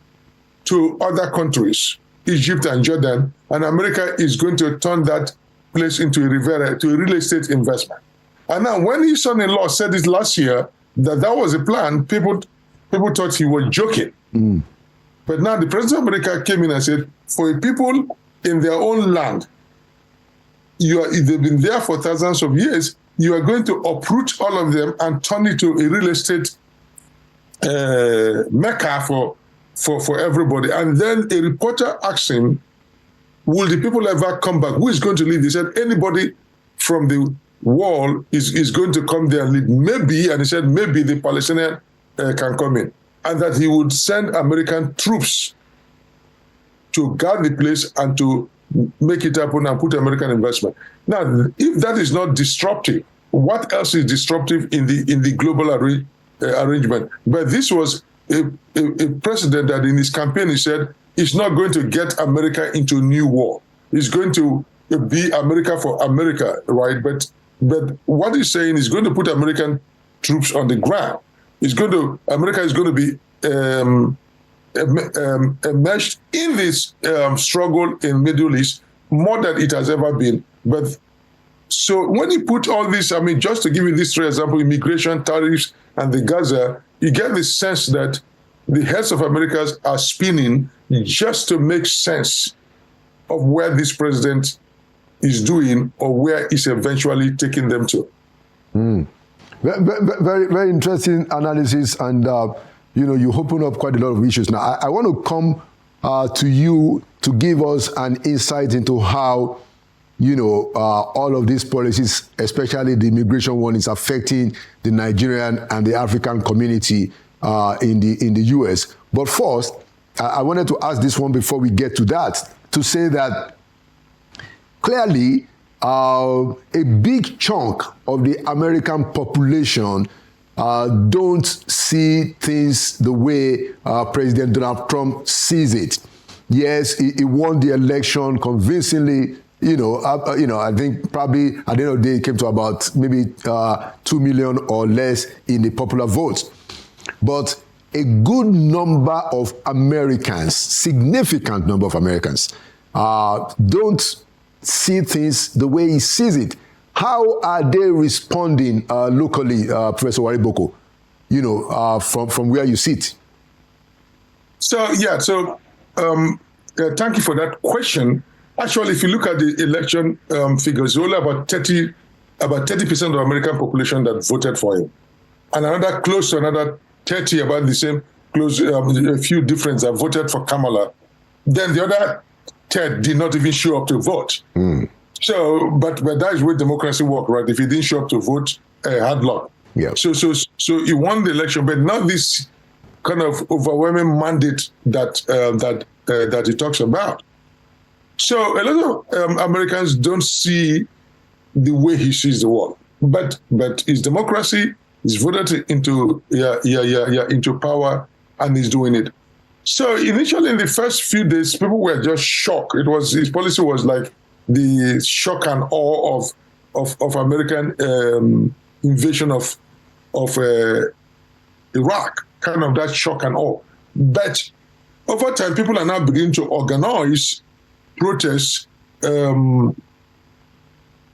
to other countries, Egypt and Jordan, and America is going to turn that place into a Riviera, to a real estate investment. And now when his son-in-law said it last year, that was a plan, people thought he was joking. But now the President of America came in and said, for people in their own land, they've been there for thousands of years, you are going to uproot all of them and turn it to a real estate mecca for everybody. And then a reporter asked him, will the people ever come back? Who is going to leave? He said, anybody from the wall is going to come there and lead. Maybe, and he said, maybe the Palestinian can come in. And that he would send American troops to guard the place and to make it happen and put American investment. Now, if that is not disruptive, what else is disruptive in the global arrangement? But this was a president that in his campaign, he said, he's not going to get America into a new war. It's going to be America for America, right? But what he's saying is going to put American troops on the ground. America is going to be enmeshed in this struggle in Middle East more than it has ever been. But so when you put all this, I mean, just to give you these three examples, immigration, tariffs, and the Gaza, you get the sense that the heads of America are spinning just to make sense of where this president is doing or where he's eventually taking them to. Very, very interesting analysis, and you open up quite a lot of issues. Now, I want to come to you to give us an insight into how all of these policies, especially the immigration one, is affecting the Nigerian and the African community in the U.S. But first, I wanted to ask this one before we get to that, to say that clearly a big chunk of the American population don't see things the way President Donald Trump sees it. Yes, he won the election convincingly. I think probably at the end of the day, it came to about maybe 2 million or less in the popular vote. But a good number of Americans, significant number of Americans, don't see things the way he sees it. How are they responding locally, Professor Wariboko, from where you sit? Thank you for that question. Actually, if you look at the election figures, only about 30% of the American population that voted for him, and another close to another 30, about the same, close a few difference that voted for Kamala. Then the other 10 did not even show up to vote. So, but that is where democracy works, right? If you didn't show up to vote, hard luck. Yeah. So he won the election, but not this kind of overwhelming mandate that he talks about. So a lot of Americans don't see the way he sees the world. But his democracy is voted into into power, and he's doing it. So initially, in the first few days, people were just shocked. His policy was like the shock and awe of American invasion of Iraq, kind of that shock and awe. But over time, people are now beginning to organize protests, getting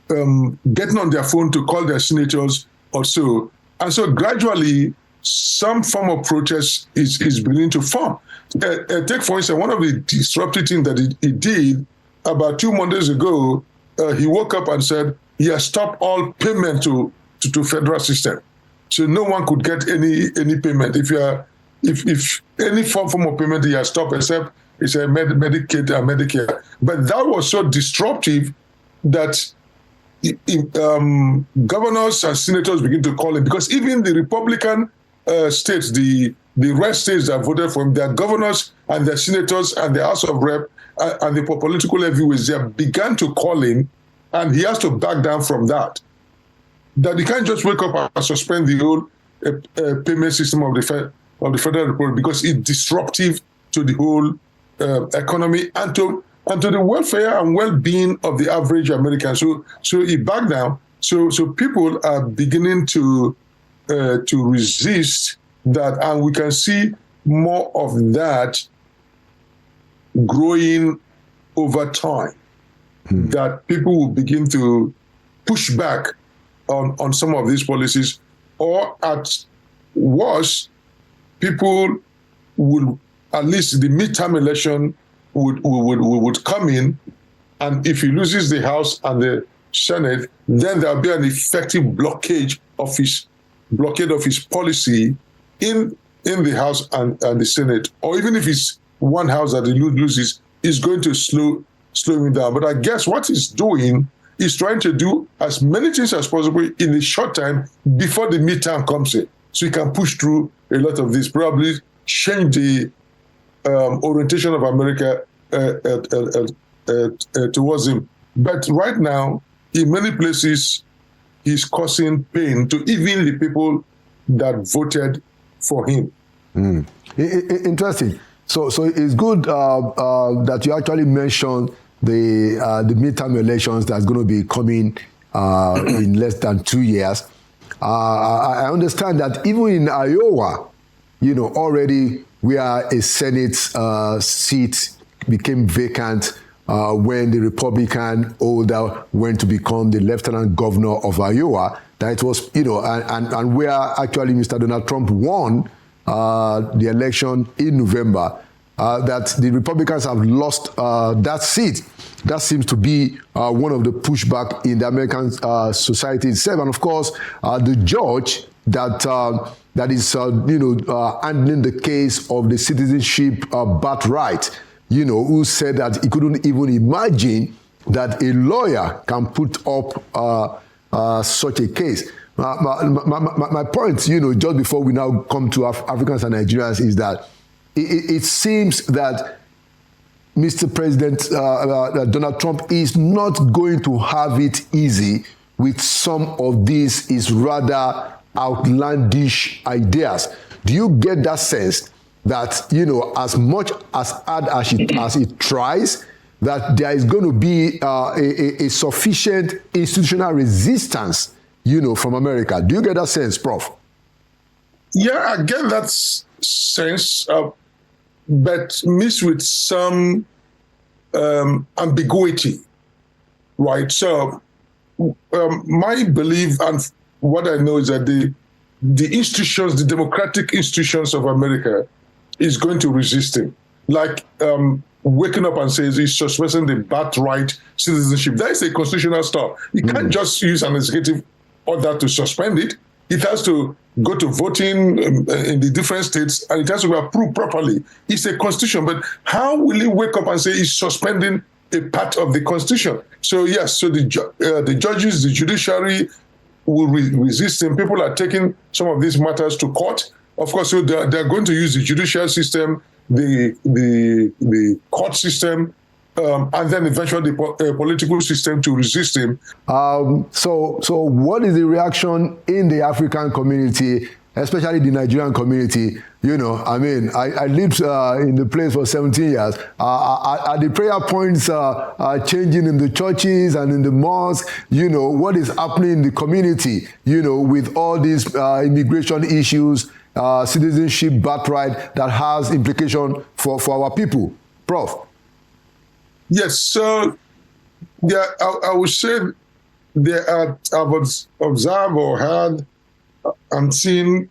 on their phone to call their senators or so. And so gradually, some form of protest is beginning to form. Take, for instance, one of the disruptive things that he did about 2 Mondays ago, he woke up and said he has stopped all payment to federal system. So no one could get any payment. If any form of payment he has stopped, except it's a Medicaid and Medicare. But that was so disruptive that governors and senators begin to call him, because even the Republican states, the red states that voted for him, their governors and their senators and the House of Rep and the political heavyweights, they began to call him, and he has to back down from that. That he can't just wake up and suspend the whole payment system of the Federal Republic, because it's disruptive to the whole economy and to the welfare and well-being of the average American. So he backed down. So people are beginning to resist that, and we can see more of that growing over time, that people will begin to push back on some of these policies, or at worst, people will, at least the midterm election would come in, and if he loses the House and the Senate, then there'll be an effective blockade of his policy in the House and the Senate, or even if it's one house that he loses, is going to slow him down. But I guess what he's doing is trying to do as many things as possible in a short time before the midterm comes in, so he can push through a lot of this, probably change the orientation of America towards him. But right now, in many places, he's causing pain to even the people that voted for him. Interesting. So it's good that you actually mentioned the midterm elections that's going to be coming in less than 2 years. I understand that even in Iowa, already where a Senate seat became vacant when the Republican holder went to become the lieutenant governor of Iowa, that it was, and where actually Mr. Donald Trump won the election in November, that the Republicans have lost that seat. That seems to be one of the pushback in the American society itself. And of course, the judge that is, handling the case of the citizenship birthright, who said that he couldn't even imagine that a lawyer can put up such a case. My point, just before we now come to Africans and Nigerians, is that it seems that Mr. President Donald Trump is not going to have it easy with some of these his rather outlandish ideas. Do you get that sense that, as much as hard as it tries, that there is going to be a sufficient institutional resistance, from America? Do you get that sense, Prof? Yeah, I get that sense, but mixed with some ambiguity, right? So my belief and what I know is that the institutions, the democratic institutions of America is going to resist him. Like waking up and says he's suspending the birthright citizenship. That is a constitutional stuff. You can't just use an executive order to suspend it. It has to go to voting in the different states, and it has to be approved properly. It's a constitution, but how will he wake up and say he's suspending a part of the constitution? So yes, so the judges, the judiciary will resist him. People are taking some of these matters to court. Of course, so they're going to use the judicial system, the court system, and then eventually the political system to resist him. So what is the reaction in the African community, especially the Nigerian community? I lived in the place for 17 years. Are the prayer points changing in the churches and in the mosques? What is happening in the community, with all these immigration issues, citizenship birthright that has implication for our people? Prof? Yes, so I would say I've observed or heard and seen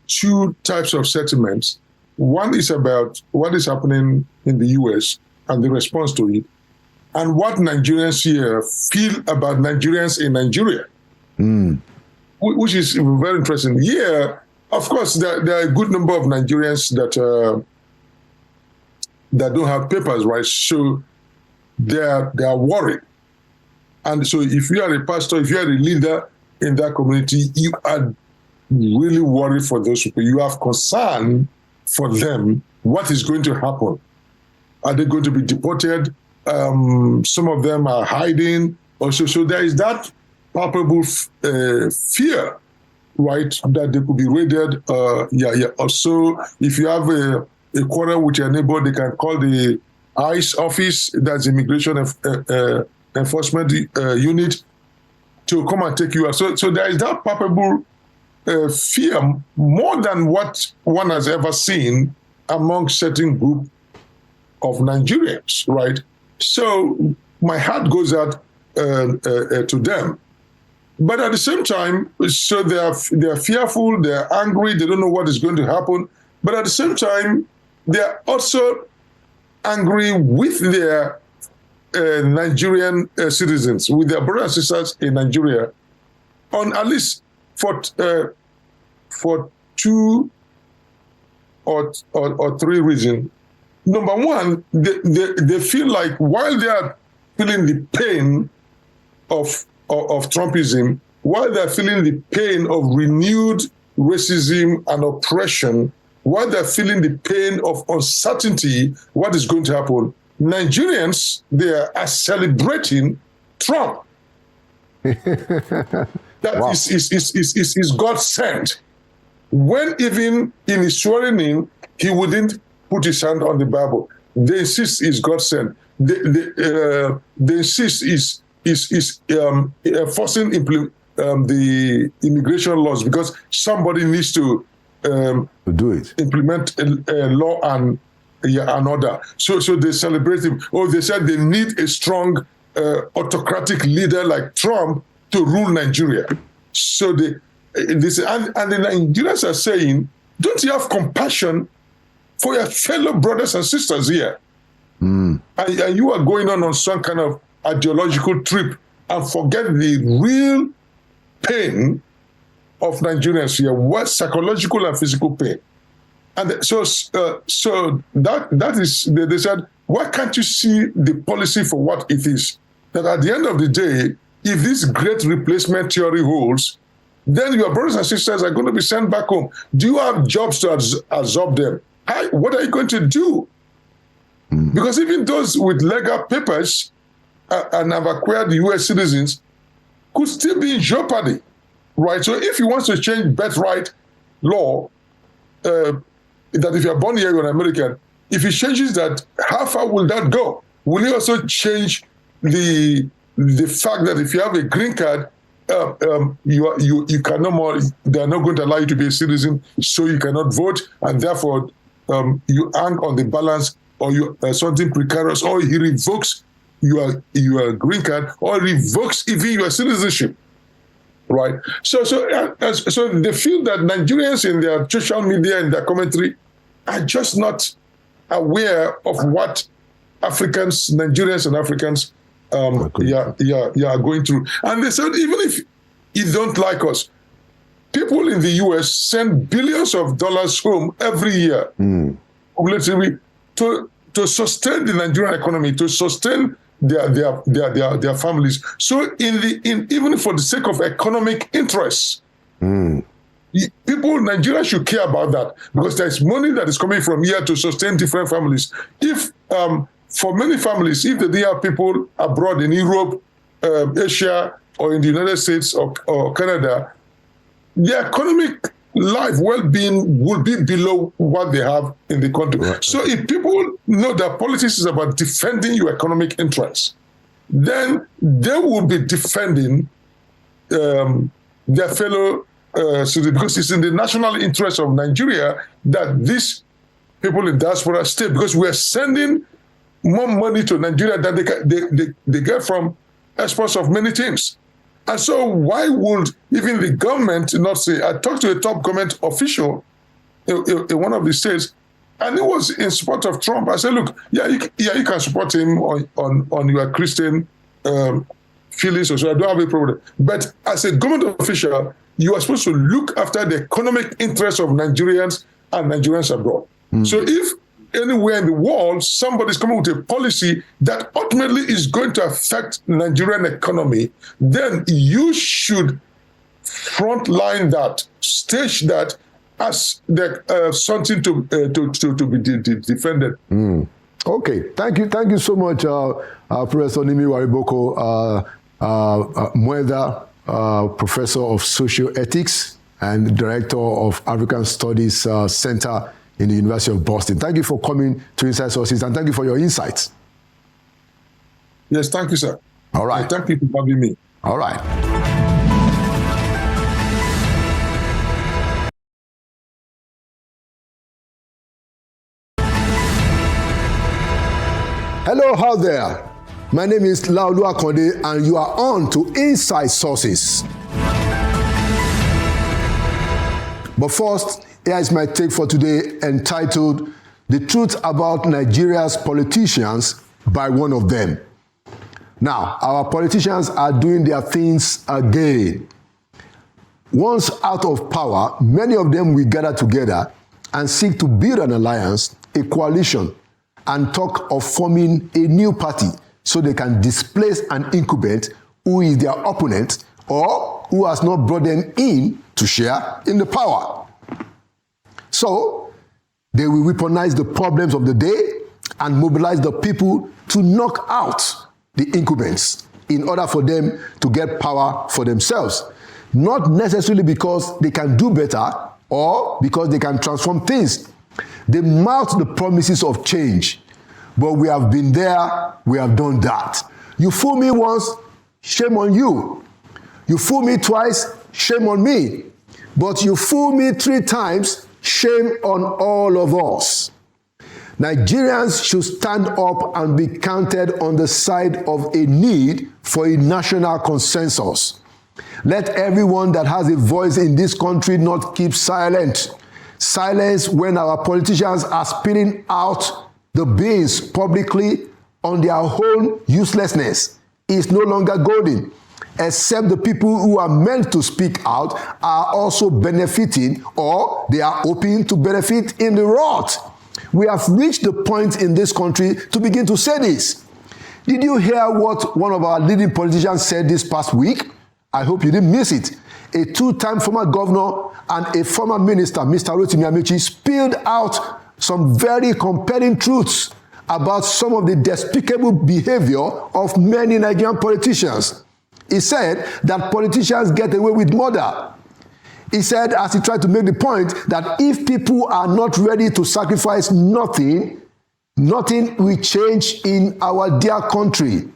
two types of sentiments. One is about what is happening in the US and the response to it, and what Nigerians here feel about Nigerians in Nigeria, which is very interesting. Here, of course, there are a good number of Nigerians that don't have papers, right? So they are worried. And so if you are a pastor, if you are a leader in that community, you are really worried for those people. You have concern for them. What is going to happen? Are they going to be deported? Some of them are hiding. Also, so there is that palpable fear, right, that they could be raided. Also, if you have a quarrel with your neighbor, they can call the ICE office, that's Immigration Enforcement Unit, to come and take you out. So there is that palpable fear, more than what one has ever seen among certain group Nigerians, right? So my heart goes out to them. But at the same time, so they are fearful, they are angry, they don't know what is going to happen. But at the same time, they are also angry with their Nigerian citizens, with their brothers and sisters in Nigeria, on at least for 2 or 3 reasons. Number one, they feel like while they are feeling the pain of Trumpism, while they're feeling the pain of renewed racism and oppression, while they're feeling the pain of uncertainty, what is going to happen, Nigerians, they are celebrating Trump. That Wow. is God sent. When even in his swearing in, he wouldn't put his hand on the Bible. They insist is God sent. They insist is forcing the immigration laws because somebody needs to do it. Implement a law and an order. So they celebrate him. Oh, they said they need a strong autocratic leader like Trump to rule Nigeria. So and the Nigerians are saying, don't you have compassion for your fellow brothers and sisters here? And you are going on some kind of ideological trip and forget the real pain of Nigerians here, what psychological and physical pain. And so that is, they said, why can't you see the policy for what it is? That at the end of the day, if this great replacement theory holds, then your brothers and sisters are going to be sent back home. Do you have jobs to absorb them? What are you going to do? Because even those with legal papers and have acquired U.S. citizens could still be in jeopardy, right? So if he wants to change birthright law, that if you're born here, you're an American, if he changes that, how far will that go? Will he also change the fact that if you have a green card, you can no more, they are not going to allow you to be a citizen, so you cannot vote, and therefore you hang on the balance, or you something precarious, or he revokes your green card, or revokes even your citizenship, right? So they feel that Nigerians in their social media and their commentary are just not aware of what Nigerians and Africans are going through. And they said, even if you don't like us, people in the US send billions of dollars home every year, cumulatively, to sustain the Nigerian economy, to sustain their families. So even for the sake of economic interests, Nigeria should care about that, because there's money that is coming from here to sustain different families. If for many families, if they didn't have people abroad in Europe, Asia, or in the United States or Canada, their economic life well-being will be below what they have in the country. Right. So if people know that politics is about defending your economic interests, then they will be defending their fellow citizens, because it's in the national interest of Nigeria that these people in diaspora stay, because we are sending more money to Nigeria than they get from exports of many things. And so why would even the government not say? I talked to a top government official in one of the states, and it was in support of Trump. I said, look, you can support him on your Christian feelings, or so I don't have a problem. But as a government official, you are supposed to look after the economic interests of Nigerians and Nigerians abroad. So if anywhere in the world somebody's coming with a policy that ultimately is going to affect Nigerian economy, then you should frontline that, stage that as something to be defended. Okay, thank you so much, Professor Nimi Wariboko Mweda, Professor of Social Ethics and Director of African Studies Center in the University of Boston. Thank you for coming to Inside Sources, and thank you for your insights. Yes, thank you, sir. All right. Thank you for having me. All right. Hello out there. My name is Laolu Akonde and you are on to Inside Sources. But first, here is my take for today entitled The Truth About Nigeria's Politicians by one of them. Now, our politicians are doing their things again. Once out of power, many of them will gather together and seek to build an alliance, a coalition, and talk of forming a new party so they can displace an incumbent who is their opponent or who has not brought them in to share in the power. So, they will weaponize the problems of the day and mobilize the people to knock out the incumbents in order for them to get power for themselves. Not necessarily because they can do better or because they can transform things. They mouth the promises of change, but we have been there, we have done that. You fool me once, shame on you. You fool me twice, shame on me. But you fool me 3 times, shame on all of us. Nigerians should stand up and be counted on the side of a need for a national consensus. Let everyone that has a voice in this country not keep silent. Silence when our politicians are spilling out the beans publicly on their own uselessness is no longer golden, except the people who are meant to speak out are also benefiting or they are hoping to benefit in the rot. We have reached the point in this country to begin to say this. Did you hear what one of our leading politicians said this past week? I hope you didn't miss it. A 2-time former governor and a former minister, Mr. Rotimi Amechi, spilled out some very compelling truths about some of the despicable behavior of many Nigerian politicians. He said that politicians get away with murder. He said, as he tried to make the point, that if people are not ready to sacrifice nothing, nothing will change in our dear country.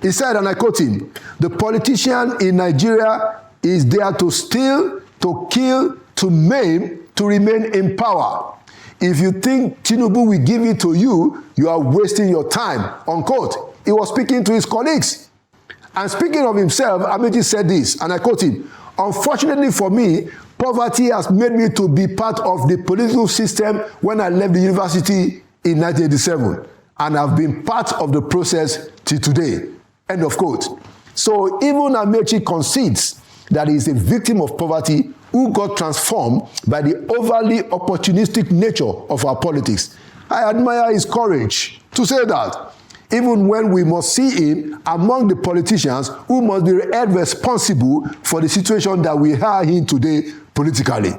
He said, and I quote him, the politician in Nigeria is there to steal, to kill, to maim, to remain in power. If you think Tinubu will give it to you, you are wasting your time, unquote. He was speaking to his colleagues. And speaking of himself, Amechi said this, and I quote him, unfortunately for me, poverty has made me to be part of the political system when I left the university in 1987, and I've been part of the process till today. End of quote. So even Amechi concedes that he is a victim of poverty who got transformed by the overly opportunistic nature of our politics. I admire his courage to say that, even when we must see him among the politicians who must be held responsible for the situation that we are in today politically.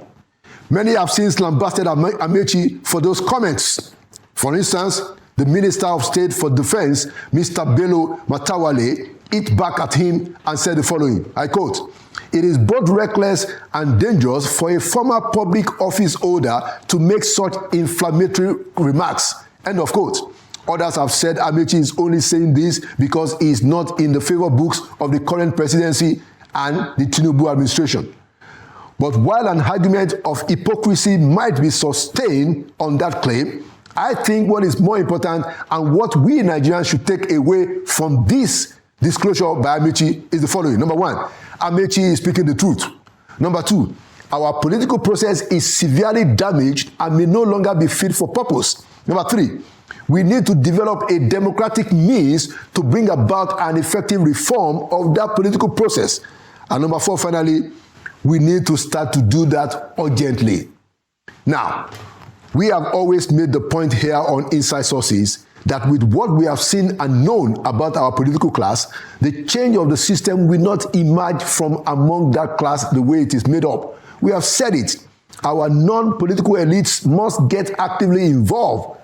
Many have since lambasted Amechi for those comments. For instance, the Minister of State for Defense, Mr. Bello Matawale, hit back at him and said the following, I quote, "It is both reckless and dangerous for a former public office holder to make such inflammatory remarks." End of quote. Others have said Amechi is only saying this because he is not in the favor books of the current presidency and the Tinubu administration. But while an argument of hypocrisy might be sustained on that claim, I think what is more important and what we Nigerians should take away from this disclosure by Amechi is the following. Number 1, Amechi is speaking the truth. Number 2, our political process is severely damaged and may no longer be fit for purpose. Number 3, we need to develop a democratic means to bring about an effective reform of that political process. And number 4, finally, we need to start to do that urgently. Now, we have always made the point here on Inside Sources that with what we have seen and known about our political class, the change of the system will not emerge from among that class the way it is made up. We have said it. Our non-political elites must get actively involved.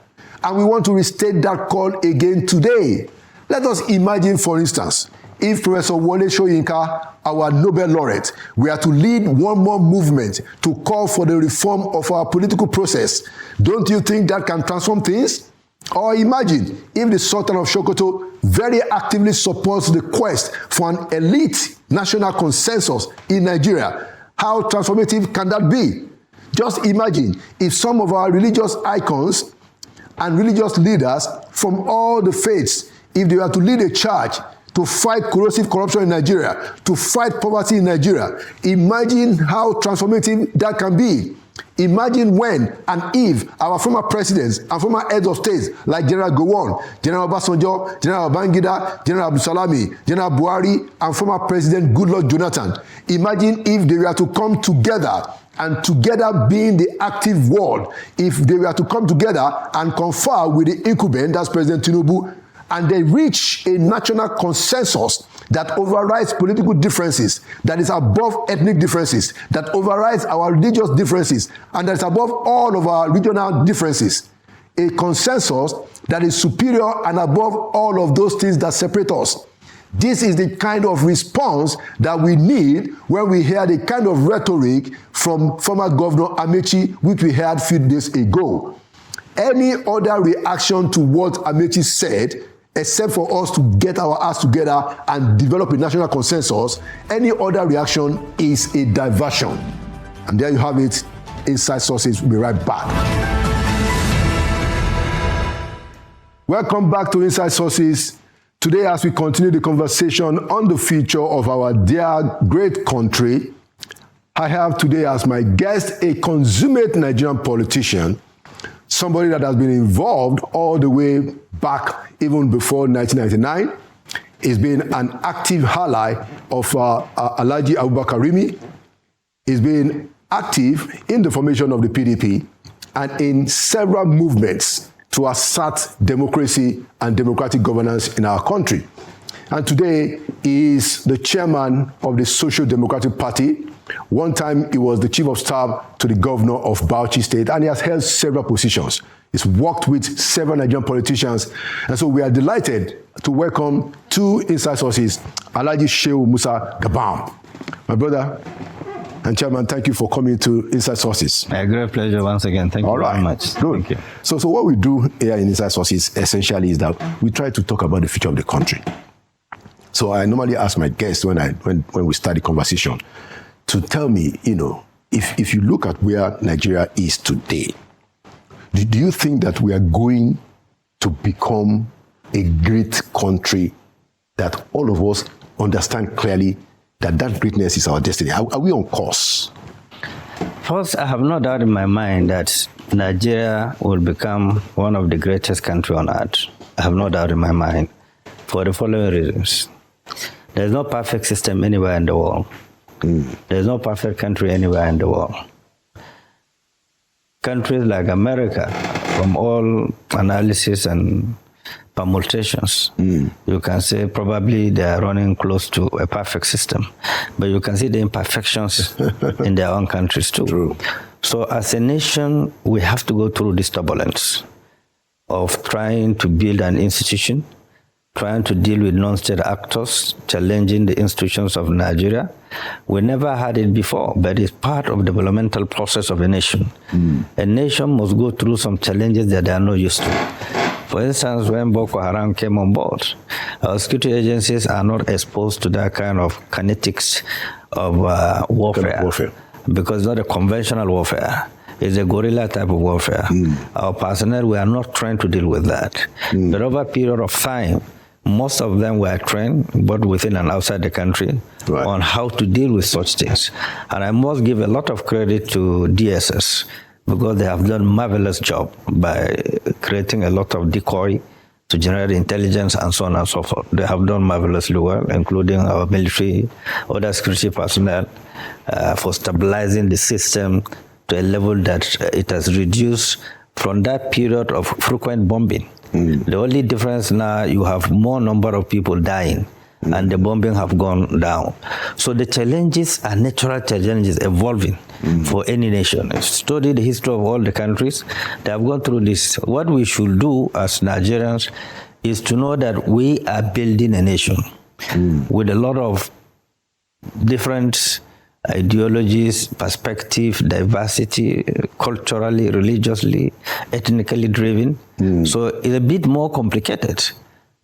And we want to restate that call again today. Let us imagine, for instance, if Professor Wole Soyinka, our Nobel laureate, were to lead one more movement to call for the reform of our political process, don't you think that can transform things? Or imagine if the Sultan of Sokoto very actively supports the quest for an elite national consensus in Nigeria. How transformative can that be? Just imagine if some of our religious icons and religious leaders from all the faiths, if they were to lead a charge to fight corrosive corruption in Nigeria, to fight poverty in Nigeria, imagine how transformative that can be. Imagine when and if our former presidents and former heads of states like General Gowon, General Obasanjo, General Babangida, General Abdulsalami, General Buhari, and former President Goodluck Jonathan, imagine if they were to come together, and together being the active word, if they were to come together and confer with the incumbent, that's President Tinubu, and they reach a national consensus that overrides political differences, that is above ethnic differences, that overrides our religious differences, and that is above all of our regional differences. A consensus that is superior and above all of those things that separate us. This is the kind of response that we need when we hear the kind of rhetoric from former Governor Amechi, which we heard a few days ago. Any other reaction to what Amechi said, except for us to get our acts together and develop a national consensus, any other reaction is a diversion. And there you have it. Inside Sources will be right back. Welcome back to Inside Sources. Today, as we continue the conversation on the future of our dear great country, I have today as my guest a consummate Nigerian politician, somebody that has been involved all the way back even before 1999. He's been an active ally of Alhaji Abubakar Rimi. He's been active in the formation of the PDP and in several movements to assert democracy and democratic governance in our country. And today, he is the chairman of the Social Democratic Party. One time, he was the chief of staff to the governor of Bauchi State, and he has held several positions. He's worked with several Nigerian politicians. And so we are delighted to welcome two Inside Sources, Alhaji Shehu Musa Gabam. My brother and chairman, thank you for coming to Inside Sources. A great pleasure once again. Thank you very much. Good. Thank you. So what we do here in Inside Sources essentially is that we try to talk about the future of the country. So I normally ask my guests when we start the conversation to tell me, if you look at where Nigeria is today, do you think that we are going to become a great country that all of us understand clearly that greatness is our destiny? Are we on course? First, I have no doubt in my mind that Nigeria will become one of the greatest countries on earth. I have no doubt in my mind for the following reasons. There's no perfect system anywhere in the world. There's no perfect country anywhere in the world. Countries like America, from all analysis and permutations, you can say probably they are running close to a perfect system, but you can see the imperfections in their own countries too. True. So as a nation, we have to go through this turbulence of trying to build an institution, trying to deal with non-state actors, challenging the institutions of Nigeria. We never had it before, but it's part of the developmental process of a nation. A nation must go through some challenges that they are not used to. For instance, when Boko Haram came on board, our security agencies are not exposed to that kind of kinetics of warfare, because it's not a conventional warfare. It's a guerrilla type of warfare. Our personnel, we are not trained to deal with that. But over a period of time, most of them were trained, both within and outside the country, on how to deal with such things. And I must give a lot of credit to DSS, because they have done a marvelous job by creating a lot of decoy to generate intelligence and so on and so forth. They have done marvelously well, including our military, other security personnel, for stabilizing the system to a level that it has reduced from that period of frequent bombing. The only difference now, you have more number of people dying, and the bombing have gone down. So the challenges are natural challenges evolving for any nation. Study the history of all the countries that have gone through this. What we should do as Nigerians is to know that we are building a nation with a lot of different ideologies, perspective, diversity, culturally, religiously, ethnically driven. So it's a bit more complicated,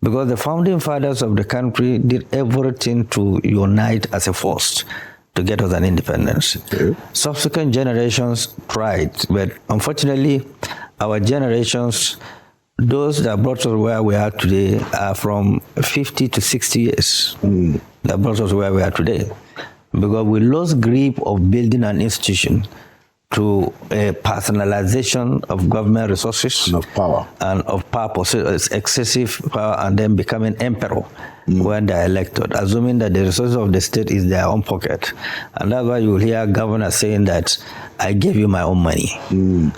because the founding fathers of the country did everything to unite as a force to get us an independence. Subsequent generations tried, but unfortunately, our generations those that brought us where we are today are from 50 to 60 years that brought us where we are today. Because we lost grip of building an institution to a personalization of government resources and of power, excessive power, and then becoming emperor when they're elected, assuming that the resources of the state is their own pocket. And that's why you will hear governors saying that I gave you my own money.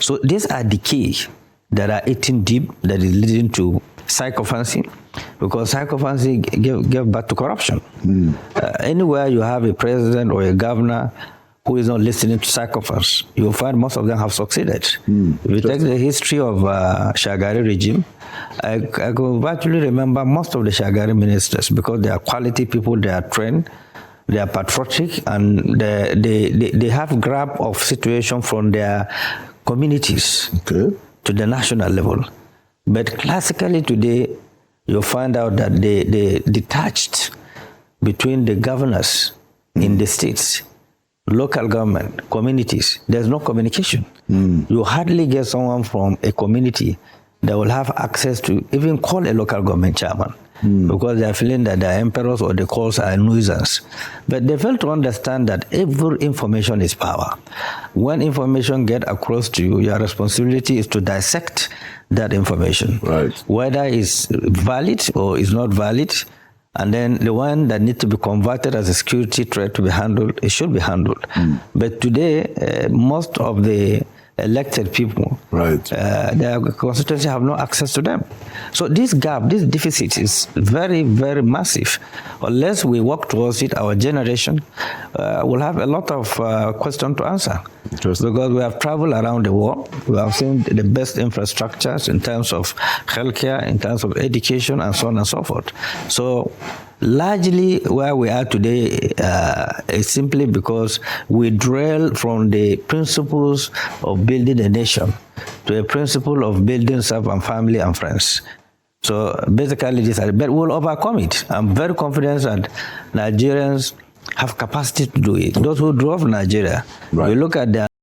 So these are the keys that are eating deep, that is leading to sycophancy, because sycophancy gave birth to corruption. Anywhere you have a president or a governor who is not listening to sycophants, you'll find most of them have succeeded. If you take the history of Shagari regime, I could virtually remember most of the Shagari ministers, because they are quality people, they are trained, they are patriotic, and they have grab of situation from their communities to the national level. But classically today, you'll find out that they detached between the governors in the states, local government, communities. There's no communication. You hardly get someone from a community that will have access to even call a local government chairman, because they are feeling that they are emperors or the calls are a nuisance. But they fail to understand that every information is power. When information gets across to you, your responsibility is to dissect that information, whether it's valid or is not valid, and then the one that needs to be converted as a security threat to be handled, it should be handled. But today, most of the elected people, their constituency have no access to them. So this gap, this deficit is very, very massive. Unless we work towards it, our generation will have a lot of questions to answer. Because we have traveled around the world, we have seen the best infrastructures in terms of healthcare, in terms of education, and so on and so forth. So largely where we are today is simply because we derail from the principles of building a nation to a principle of building self and family and friends. So basically this, but we'll overcome it. I'm very confident that Nigerians have capacity to do it. Those who drove Nigeria, we look at their